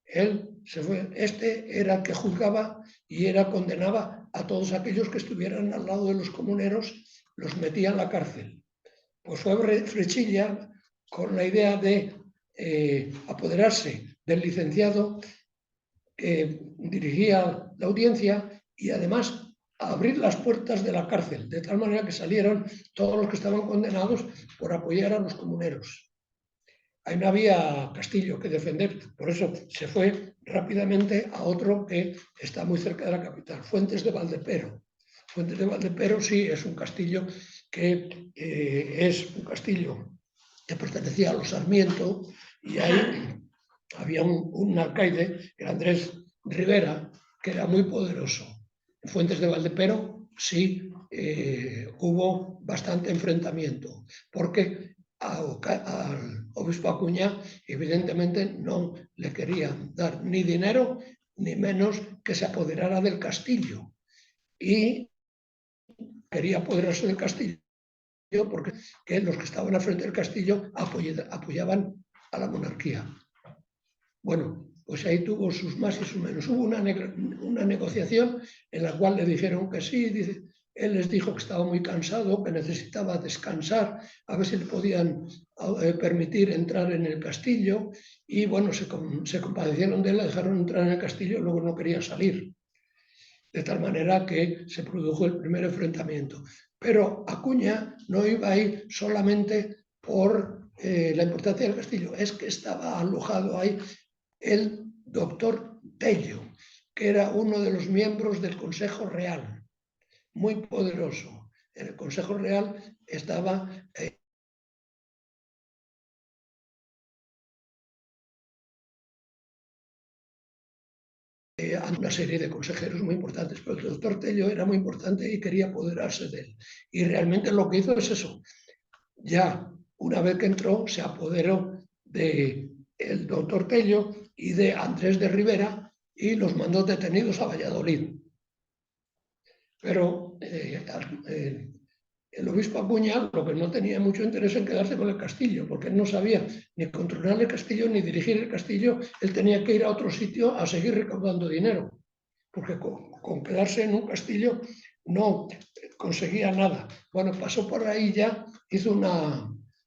Él se fue, era el que juzgaba y condenaba a todos aquellos que estuvieran al lado de los comuneros, los metía en la cárcel. Pues fue Frechilla con la idea de apoderarse del licenciado que dirigía la audiencia y además abrir las puertas de la cárcel, de tal manera que salieron todos los que estaban condenados por apoyar a los comuneros. Ahí no había castillo que defender, por eso se fue rápidamente a otro que está muy cerca de la capital, Fuentes de Valdepero. Fuentes de Valdepero sí es un castillo que pertenecía a los Sarmiento, y ahí había un alcaide, que era Andrés Rivera, que era muy poderoso. En Fuentes de Valdepero sí hubo bastante enfrentamiento, porque al obispo Acuña evidentemente no le querían dar ni dinero ni menos que se apoderara del castillo, y quería apoderarse del castillo porque los que estaban al frente del castillo apoyaban a la monarquía. Bueno, pues ahí tuvo sus más y sus menos. Hubo una negociación en la cual le dijeron que sí, dice, él les dijo que estaba muy cansado, que necesitaba descansar, a ver si le podían permitir entrar en el castillo, y bueno, se compadecieron de él, le dejaron entrar en el castillo, luego no quería salir. De tal manera que se produjo el primer enfrentamiento. Pero Acuña no iba ahí solamente por la importancia del castillo, es que estaba alojado ahí el doctor Tello, que era uno de los miembros del Consejo Real, muy poderoso. En el Consejo Real estaba una serie de consejeros muy importantes, pero el doctor Tello era muy importante y quería apoderarse de él. Y realmente lo que hizo es eso. Ya una vez que entró, se apoderó del doctor Tello y de Andrés de Rivera y los mandó detenidos a Valladolid. Pero el obispo Acuña lo que no tenía mucho interés en quedarse con el castillo, porque él no sabía ni controlar el castillo ni dirigir el castillo, él tenía que ir a otro sitio a seguir recaudando dinero, porque con quedarse en un castillo no conseguía nada. Bueno, pasó por ahí ya,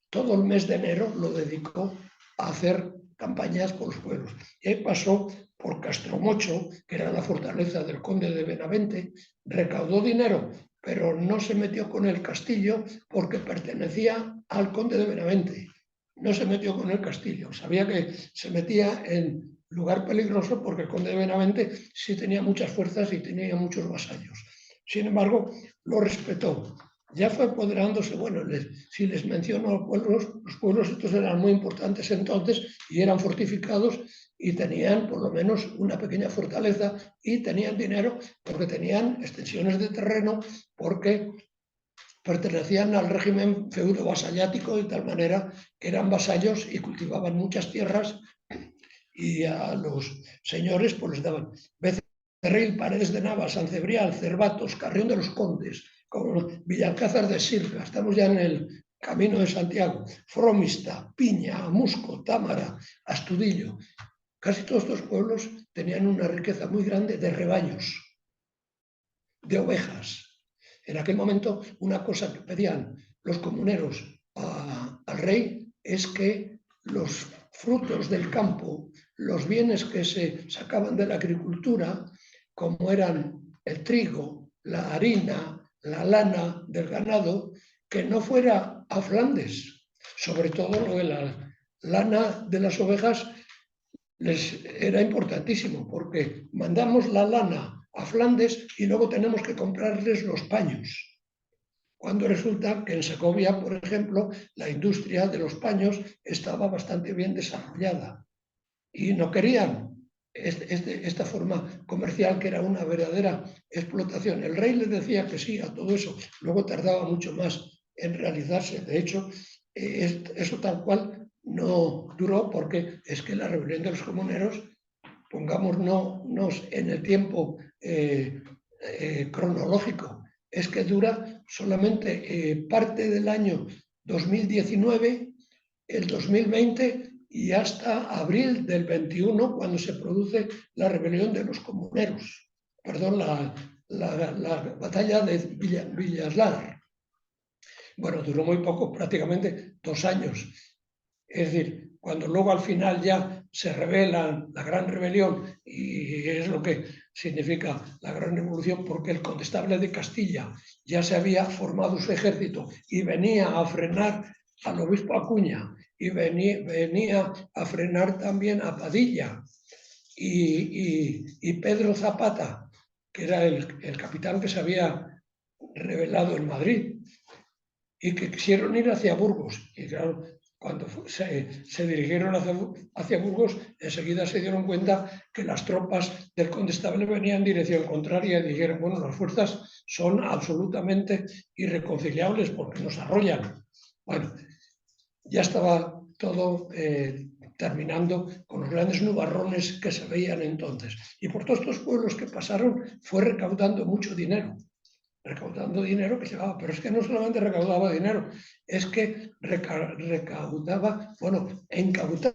todo el mes de enero lo dedicó a hacer campañas por los pueblos. Y ahí pasó por Castromocho, que era la fortaleza del conde de Benavente, recaudó dinero, pero no se metió con el castillo porque pertenecía al conde de Benavente. No se metió con el castillo, sabía que se metía en lugar peligroso porque el conde de Benavente sí tenía muchas fuerzas y tenía muchos vasallos. Sin embargo, lo respetó. Ya fue apoderándose, bueno, si les menciono los pueblos estos eran muy importantes entonces y eran fortificados y tenían por lo menos una pequeña fortaleza y tenían dinero porque tenían extensiones de terreno, porque pertenecían al régimen feudo-vasallático de tal manera que eran vasallos y cultivaban muchas tierras y a los señores pues les daban Becerril, Paredes de Nava, San Cebrián, Cervatos, Carrión de los Condes, como Villalcázar de Sirga, estamos ya en el Camino de Santiago, Fromista, Piña, Musco, Támara, Astudillo. Casi todos estos pueblos tenían una riqueza muy grande de rebaños, de ovejas. En aquel momento, una cosa que pedían los comuneros al rey es que los frutos del campo, los bienes que se sacaban de la agricultura, como eran el trigo, la harina, la lana del ganado, que no fuera a Flandes. Sobre todo lo de la lana de las ovejas les era importantísimo porque mandamos la lana a Flandes y luego tenemos que comprarles los paños. Cuando resulta que en Segovia, por ejemplo, la industria de los paños estaba bastante bien desarrollada y no querían esta forma comercial que era una verdadera explotación. El rey les decía que sí a todo eso, luego tardaba mucho más en realizarse. De hecho, eso tal cual no duró porque es que la rebelión de los comuneros, pongámonos en el tiempo cronológico, es que dura solamente parte del año 2019, el 2020 y hasta abril del 21, cuando se produce la rebelión de los comuneros, perdón, la batalla de Villaslar. Bueno, duró muy poco, prácticamente 2 años. Es decir, cuando luego al final ya se revela la gran rebelión, y es lo que significa la gran revolución, porque el condestable de Castilla ya se había formado su ejército y venía a frenar al obispo Acuña y venía a frenar también a Padilla y Pedro Zapata, que era el capitán que se había rebelado en Madrid y que quisieron ir hacia Burgos. Y claro, cuando se dirigieron hacia Burgos, enseguida se dieron cuenta que las tropas del condestable venían en dirección contraria y dijeron, bueno, las fuerzas son absolutamente irreconciliables porque nos arrollan. Bueno, ya estaba todo terminando con los grandes nubarrones que se veían entonces. Y por todos estos pueblos que pasaron fue recaudando dinero que llevaba, pero es que no solamente recaudaba dinero, es que recaudaba, bueno, incautaba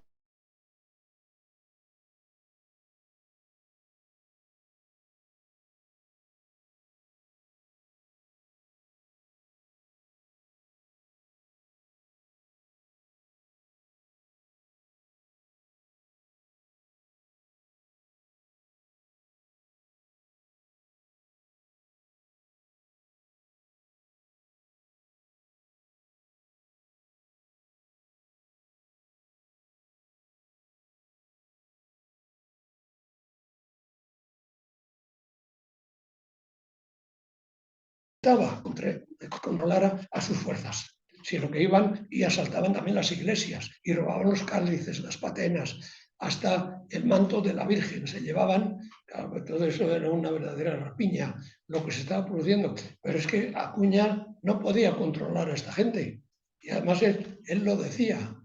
controlara a sus fuerzas, sino que iban y asaltaban también las iglesias y robaban los cálices, las patenas, hasta el manto de la Virgen se llevaban. Claro, todo eso era una verdadera rapiña lo que se estaba produciendo, pero es que Acuña no podía controlar a esta gente y además él lo decía.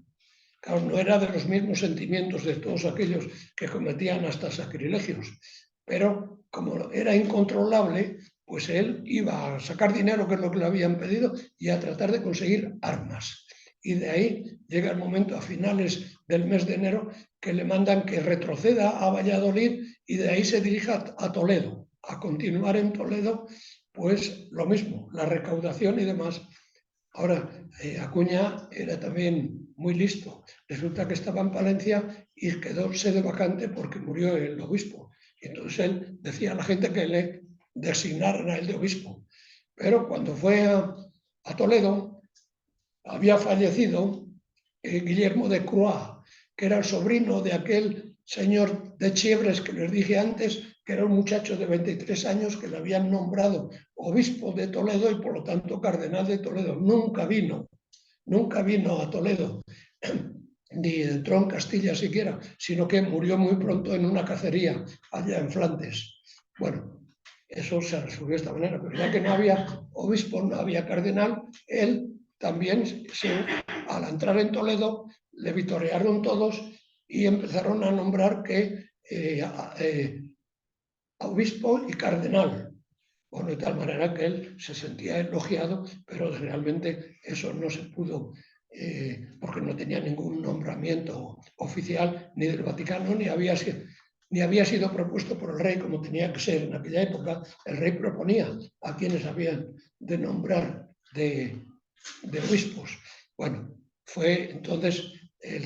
Claro, no era de los mismos sentimientos de todos aquellos que cometían hasta sacrilegios, pero como era incontrolable, pues él iba a sacar dinero, que es lo que le habían pedido, y a tratar de conseguir armas. Y de ahí llega el momento, a finales del mes de enero, que le mandan que retroceda a Valladolid y de ahí se dirija a Toledo, a continuar en Toledo, pues lo mismo, la recaudación y demás. Ahora, Acuña era también muy listo. Resulta que estaba en Palencia y quedó sede vacante porque murió el obispo. Y entonces él decía a la gente que le designaran a él de obispo. Pero cuando fue a Toledo, había fallecido Guillermo de Croix, que era el sobrino de aquel señor de Chievres que les dije antes, que era un muchacho de 23 años que le habían nombrado obispo de Toledo y por lo tanto cardenal de Toledo. Nunca vino a Toledo, ni entró en Castilla siquiera, sino que murió muy pronto en una cacería allá en Flandes. Bueno, eso se resolvió de esta manera, pero ya que no había obispo, no había cardenal, él también, al entrar en Toledo, le vitorearon todos y empezaron a nombrar que obispo y cardenal. Bueno, de tal manera que él se sentía elogiado, pero realmente eso no se pudo, porque no tenía ningún nombramiento oficial ni del Vaticano, ni había sido propuesto por el rey como tenía que ser en aquella época. El rey proponía a quienes habían de nombrar de obispos. Bueno, fue entonces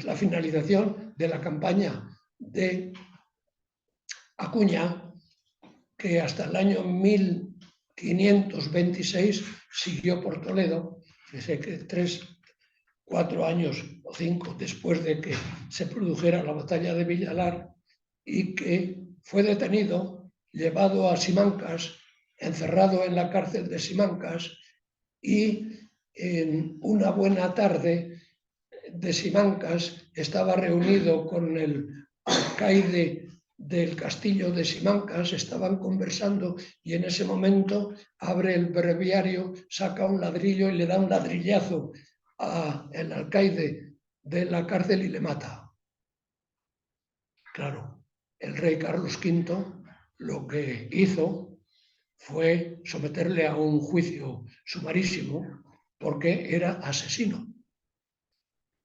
la finalización de la campaña de Acuña, que hasta el año 1526 siguió por Toledo, sé que 4 años o 5 después de que se produjera la batalla de Villalar, y que fue detenido, llevado a Simancas, encerrado en la cárcel de Simancas, y en una buena tarde de Simancas estaba reunido con el alcaide del castillo de Simancas, estaban conversando y en ese momento abre el breviario, saca un ladrillo y le da un ladrillazo al alcaide de la cárcel y le mata. Claro, el rey Carlos V lo que hizo fue someterle a un juicio sumarísimo porque era asesino.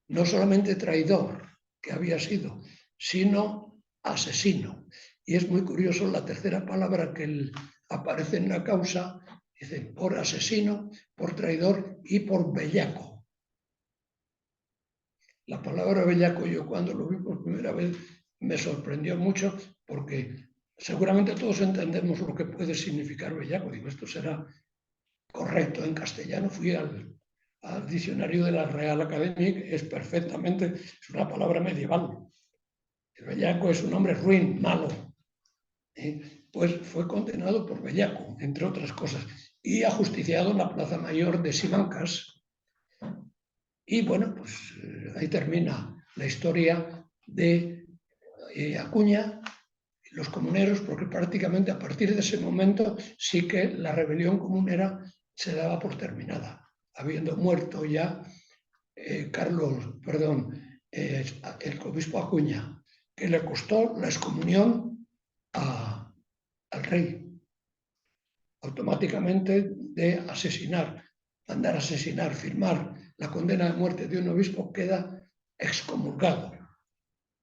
No solamente traidor, que había sido, sino asesino. Y es muy curioso la tercera palabra que aparece en la causa, dice por asesino, por traidor y por bellaco. La palabra bellaco, yo cuando lo vi por primera vez me sorprendió mucho porque seguramente todos entendemos lo que puede significar bellaco. Digo, esto será correcto en castellano. Fui al diccionario de la Real Academia, que es perfectamente, es una palabra medieval. El bellaco es un hombre ruin, malo. Pues fue condenado por bellaco, entre otras cosas, y ajusticiado en la Plaza Mayor de Simancas. Y bueno, pues ahí termina la historia de Acuña, los comuneros, porque prácticamente a partir de ese momento sí que la rebelión comunera se daba por terminada, habiendo muerto ya el obispo Acuña, que le costó la excomunión al rey, automáticamente de asesinar, mandar a asesinar, firmar la condena de muerte de un obispo, queda excomulgado.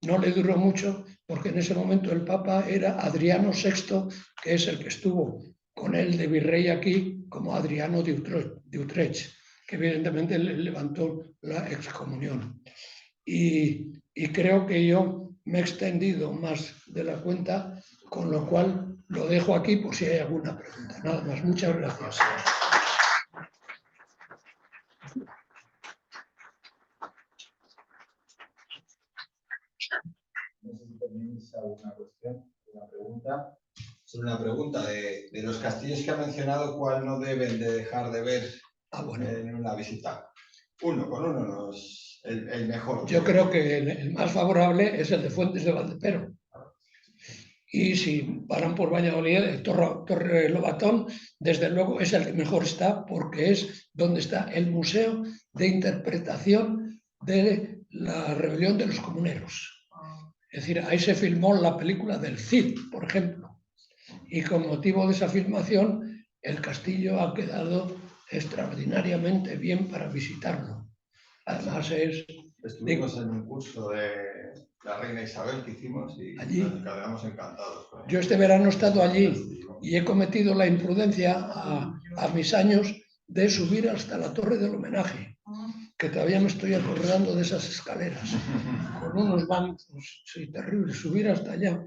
No le duró mucho porque en ese momento el Papa era Adriano VI, que es el que estuvo con él de virrey aquí como Adriano de Utrecht, que evidentemente le levantó la excomunión. Y creo que yo me he extendido más de la cuenta, con lo cual lo dejo aquí por si hay alguna pregunta. Nada más, muchas gracias. No sé si tenéis alguna cuestión, una pregunta. Sobre una pregunta de los castillos que ha mencionado, ¿cuál no deben de dejar de ver en una visita? Uno, con uno, el mejor. Yo creo que el más favorable es el de Fuentes de Valdepero. Y si paran por Valladolid, el Torre Lobatón, desde luego es el que mejor está, porque es donde está el Museo de Interpretación de la Rebelión de los Comuneros. Es decir, ahí se filmó la película del Cid, por ejemplo. Y con motivo de esa filmación, el castillo ha quedado extraordinariamente bien para visitarlo. Además Estuvimos en un curso de la reina Isabel que hicimos y allí. Nos quedamos encantados. Yo este verano he estado allí y he cometido la imprudencia a mis años de subir hasta la torre del homenaje, que todavía me estoy acordando de esas escaleras, con unos bancos, sí, terribles, subir hasta allá.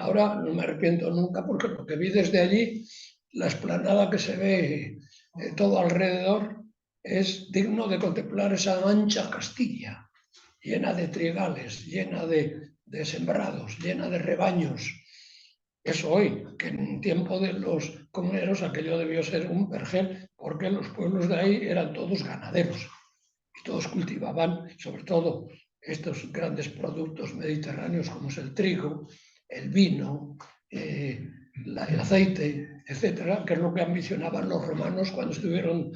Ahora no me arrepiento nunca porque lo que vi desde allí, la explanada que se ve todo alrededor, es digno de contemplar esa ancha Castilla, llena de trigales, llena de sembrados, llena de rebaños. Eso hoy, que en tiempo de los comuneros aquello debió ser un vergel, porque los pueblos de ahí eran todos ganaderos y todos cultivaban, sobre todo, estos grandes productos mediterráneos como es el trigo, el vino, el aceite, etcétera, que es lo que ambicionaban los romanos cuando estuvieron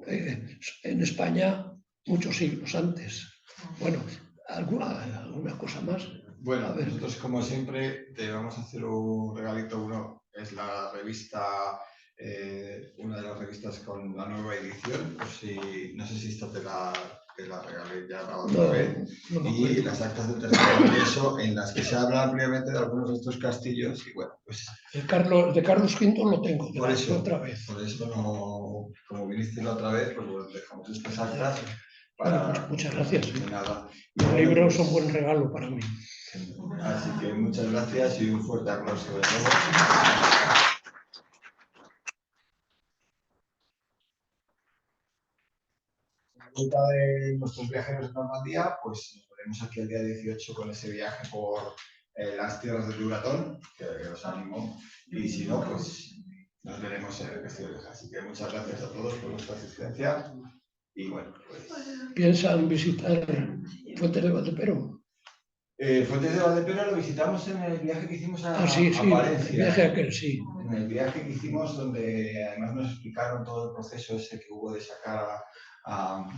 en España muchos siglos antes. Bueno, ¿alguna cosa más? Bueno, nosotros como siempre te vamos a hacer un regalito. Uno es la revista, una de las revistas con la nueva edición, por si, no sé si esta te la regalé ya la otra vez, y las actas del tercer congreso en las que se habla ampliamente de algunos de estos castillos y bueno, pues... de Carlos V lo tengo, por eso, otra vez. Por eso no, como viniste la otra vez, pues bueno, dejamos estas actas. Bueno, pues muchas gracias. Nada. Los libros son un buen regalo para mí. Así que muchas gracias y un fuerte aplauso de nuevo. La vuelta de nuestros viajeros de Normandía, pues nos veremos aquí el día 18 con ese viaje por las tierras de Duratón, que os animo, y si no, pues nos veremos en el Castillo de Leja. Así que muchas gracias a todos por vuestra asistencia y bueno, pues... ¿Piensan visitar Fuentes de Valdepero? Fuentes de Valdepero lo visitamos en el viaje que hicimos a Palencia. El viaje aquel, sí. En el viaje que hicimos, donde además nos explicaron todo el proceso ese que hubo de sacar a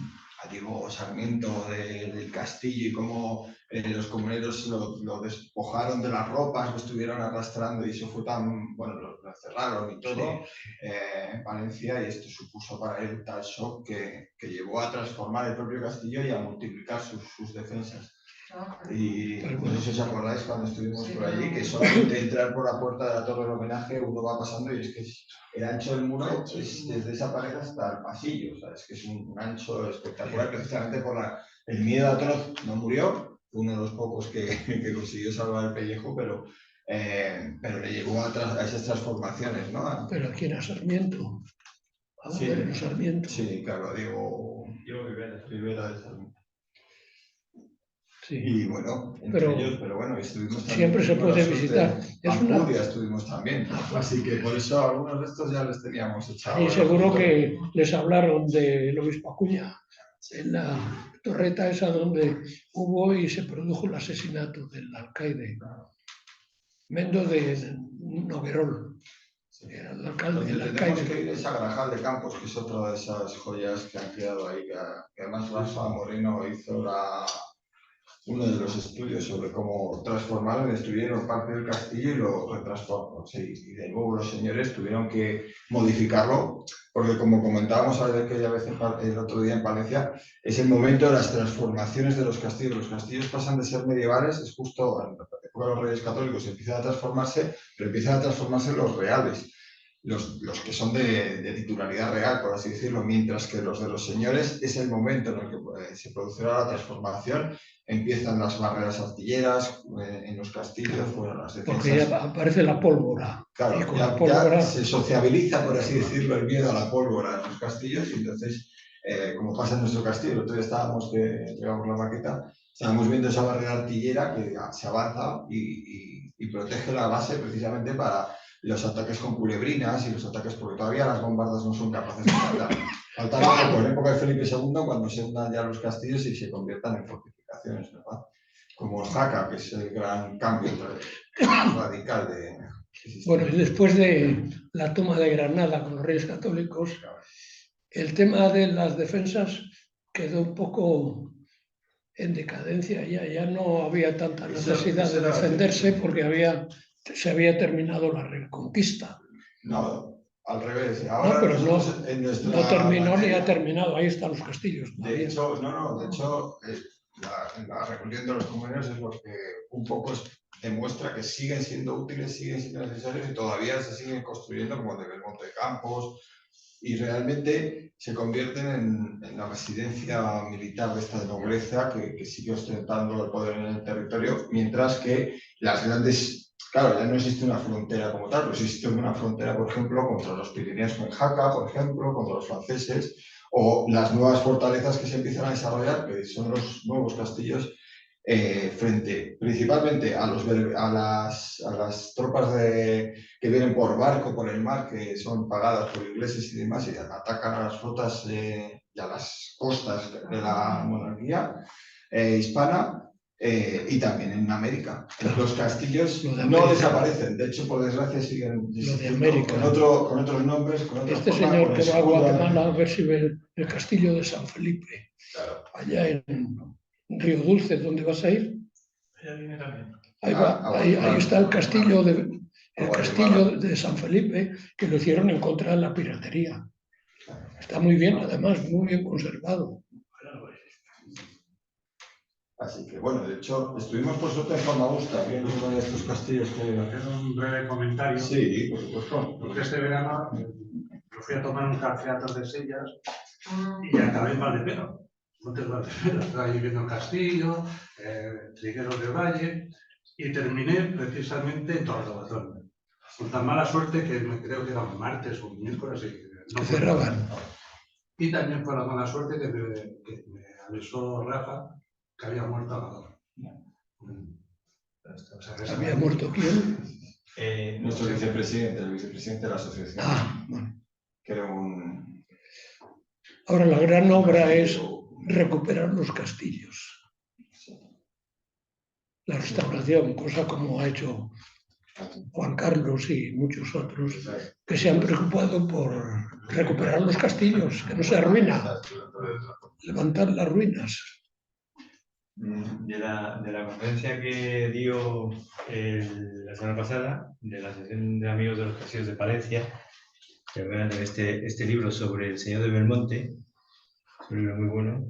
Diego Sarmiento del castillo y cómo los comuneros lo despojaron de las ropas, lo estuvieron arrastrando y eso fue tan... bueno, lo cerraron y todo en Valencia, y esto supuso para él tal shock que llevó a transformar el propio castillo y a multiplicar sus defensas. Y no sé si os acordáis cuando estuvimos por allí, que solamente entrar por la puerta de la torre del homenaje uno va pasando y es que el ancho del muro es desde esa pared hasta el pasillo, o sea, es que es un ancho espectacular, precisamente por el miedo a todos. No murió, fue uno de los pocos que consiguió salvar el pellejo, pero le llevó a esas transformaciones, ¿no? Pero aquí era Sarmiento. Sí, Sarmiento. Sí, claro, Diego Rivera de Sarmiento. Sí. Y bueno, pero bueno, estuvimos también. Siempre se puede visitar. Alcudia estuvimos también. Así que por eso algunos de estos ya les teníamos echado. Y seguro que les hablaron del obispo Acuña, en la torreta esa donde hubo y se produjo el asesinato del alcaide Mendo de Noguerol. Era el alcalde. Tenemos que ir a Grajal de Campos, que es otra de esas joyas que han quedado ahí, que además Rafa Moreno hizo uno de los estudios sobre cómo transformaron y destruyeron parte del castillo y lo retransformaron. Sí, y de nuevo los señores tuvieron que modificarlo, porque como comentábamos aquella vez el otro día en Palencia, es el momento de las transformaciones de los castillos. Los castillos pasan de ser medievales, es justo en la época de los Reyes Católicos, empiezan a transformarse, pero empiezan a transformarse los reales. Los que son de titularidad real, por así decirlo, mientras que los de los señores es el momento en el que se producirá la transformación, empiezan las barreras artilleras en los castillos, bueno, las defensas... Porque ya aparece la pólvora. Claro, y con la pólvora... ya se sociabiliza, por así decirlo, el miedo a la pólvora en los castillos, y entonces, como pasa en nuestro castillo, entonces estábamos, que llevamos la maqueta, estábamos viendo esa barrera artillera que se avanza y protege la base precisamente para los ataques con culebrinas y los ataques, porque todavía las bombardas no son capaces de matar. Falta en la época de Felipe II, cuando se hundan ya los castillos y se conviertan en fortificaciones, ¿verdad? Como Jaca, que es el gran cambio radical de... Bueno, y después de la toma de Granada con los Reyes Católicos, el tema de las defensas quedó un poco en decadencia. Ya no había tanta necesidad de defenderse porque se había terminado la reconquista. No, al revés. Ahora no, pero no terminó ni ha terminado. Ahí están los castillos. De hecho, la rebelión de los comuneros es lo que un poco demuestra que siguen siendo útiles, siguen siendo necesarios y todavía se siguen construyendo como de Belmonte de Campos y realmente se convierten en la residencia militar de esta nobleza que sigue ostentando el poder en el territorio, mientras que las grandes... Claro, ya no existe una frontera como tal, pero existe una frontera, por ejemplo, contra los Pirineos con Jaca, por ejemplo, contra los franceses, o las nuevas fortalezas que se empiezan a desarrollar, que son los nuevos castillos, frente principalmente a las tropas que vienen por barco, por el mar, que son pagadas por ingleses y demás, y atacan a las flotas y a las costas de la monarquía hispana. Y también en América. Los castillos no desaparecen, de hecho, por desgracia, siguen con otros nombres. Con otras señor que va a Guatemala a ver si ve el castillo de San Felipe, claro, allá en Río Dulce, ¿dónde vas a ir? Allá viene también. Ahí está el castillo de San Felipe, que lo hicieron en contra de la piratería. Está muy bien, además, muy bien conservado. Así que, bueno, de hecho, estuvimos por suerte en Famagusta, viendo uno de estos castillos que... Hacer un breve comentario. Sí, por supuesto. Porque este verano yo fui a tomar un café a Tordesillas y acabé en Valdepero. Montes Valdepero, estaba allí viendo el castillo, Trigueros de Valle, y terminé precisamente en Torrelobatón. Con tan mala suerte que creo que era un martes o un miércoles y no cerraban. Y también fue la mala suerte que me avisó Rafa que había muerto Amador. ¿Había muerto quién? Nuestro vicepresidente, el vicepresidente de la asociación. Bueno. Que era un... Ahora la gran obra es recuperar los castillos. La restauración, cosa como ha hecho Juan Carlos y muchos otros, que se han preocupado por recuperar los castillos, que no se arruina, levantar las ruinas. De la conferencia que dio la semana pasada, de la Asociación de Amigos de los Castillos de Palencia, que van a tener este libro sobre el Señor de Belmonte, un libro muy bueno,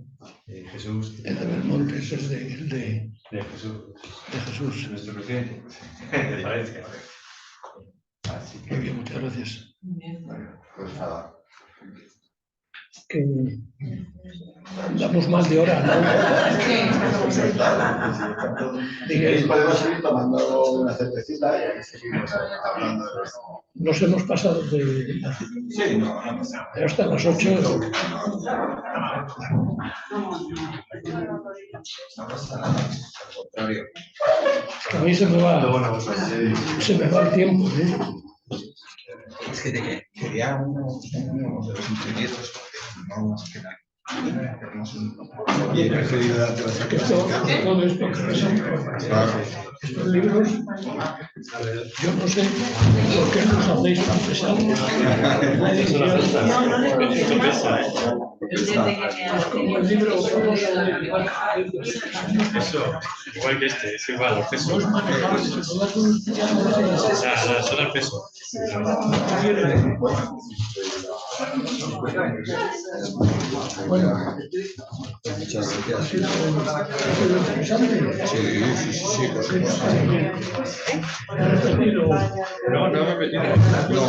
Jesús. El de Belmonte, ese es de Jesús. De Jesús. Nuestro presidente de Palencia. Así que... Muy bien, muchas gracias. Bueno, pues nada. Que damos más de hora, ¿no? Sí. Podemos seguir tomando una cervecita y ahí seguimos hablando de eso. Nos hemos pasado de... Sí, no. Hasta las 8. No pasa nada, al contrario. A mí se me va el tiempo, ¿eh? Es que quería uno de los ingenieros, porque no más que nada. Y he preferido darte la satisfacción. Todo esto que son estos libros, yo no sé por qué los hacéis tan pesados. Es como el libro Eso, igual que este, es igual, el peso. son el peso. Bueno, muchas gracias. ha sido interesante. Sí, por supuesto. ¿He repetido? No he repetido. No.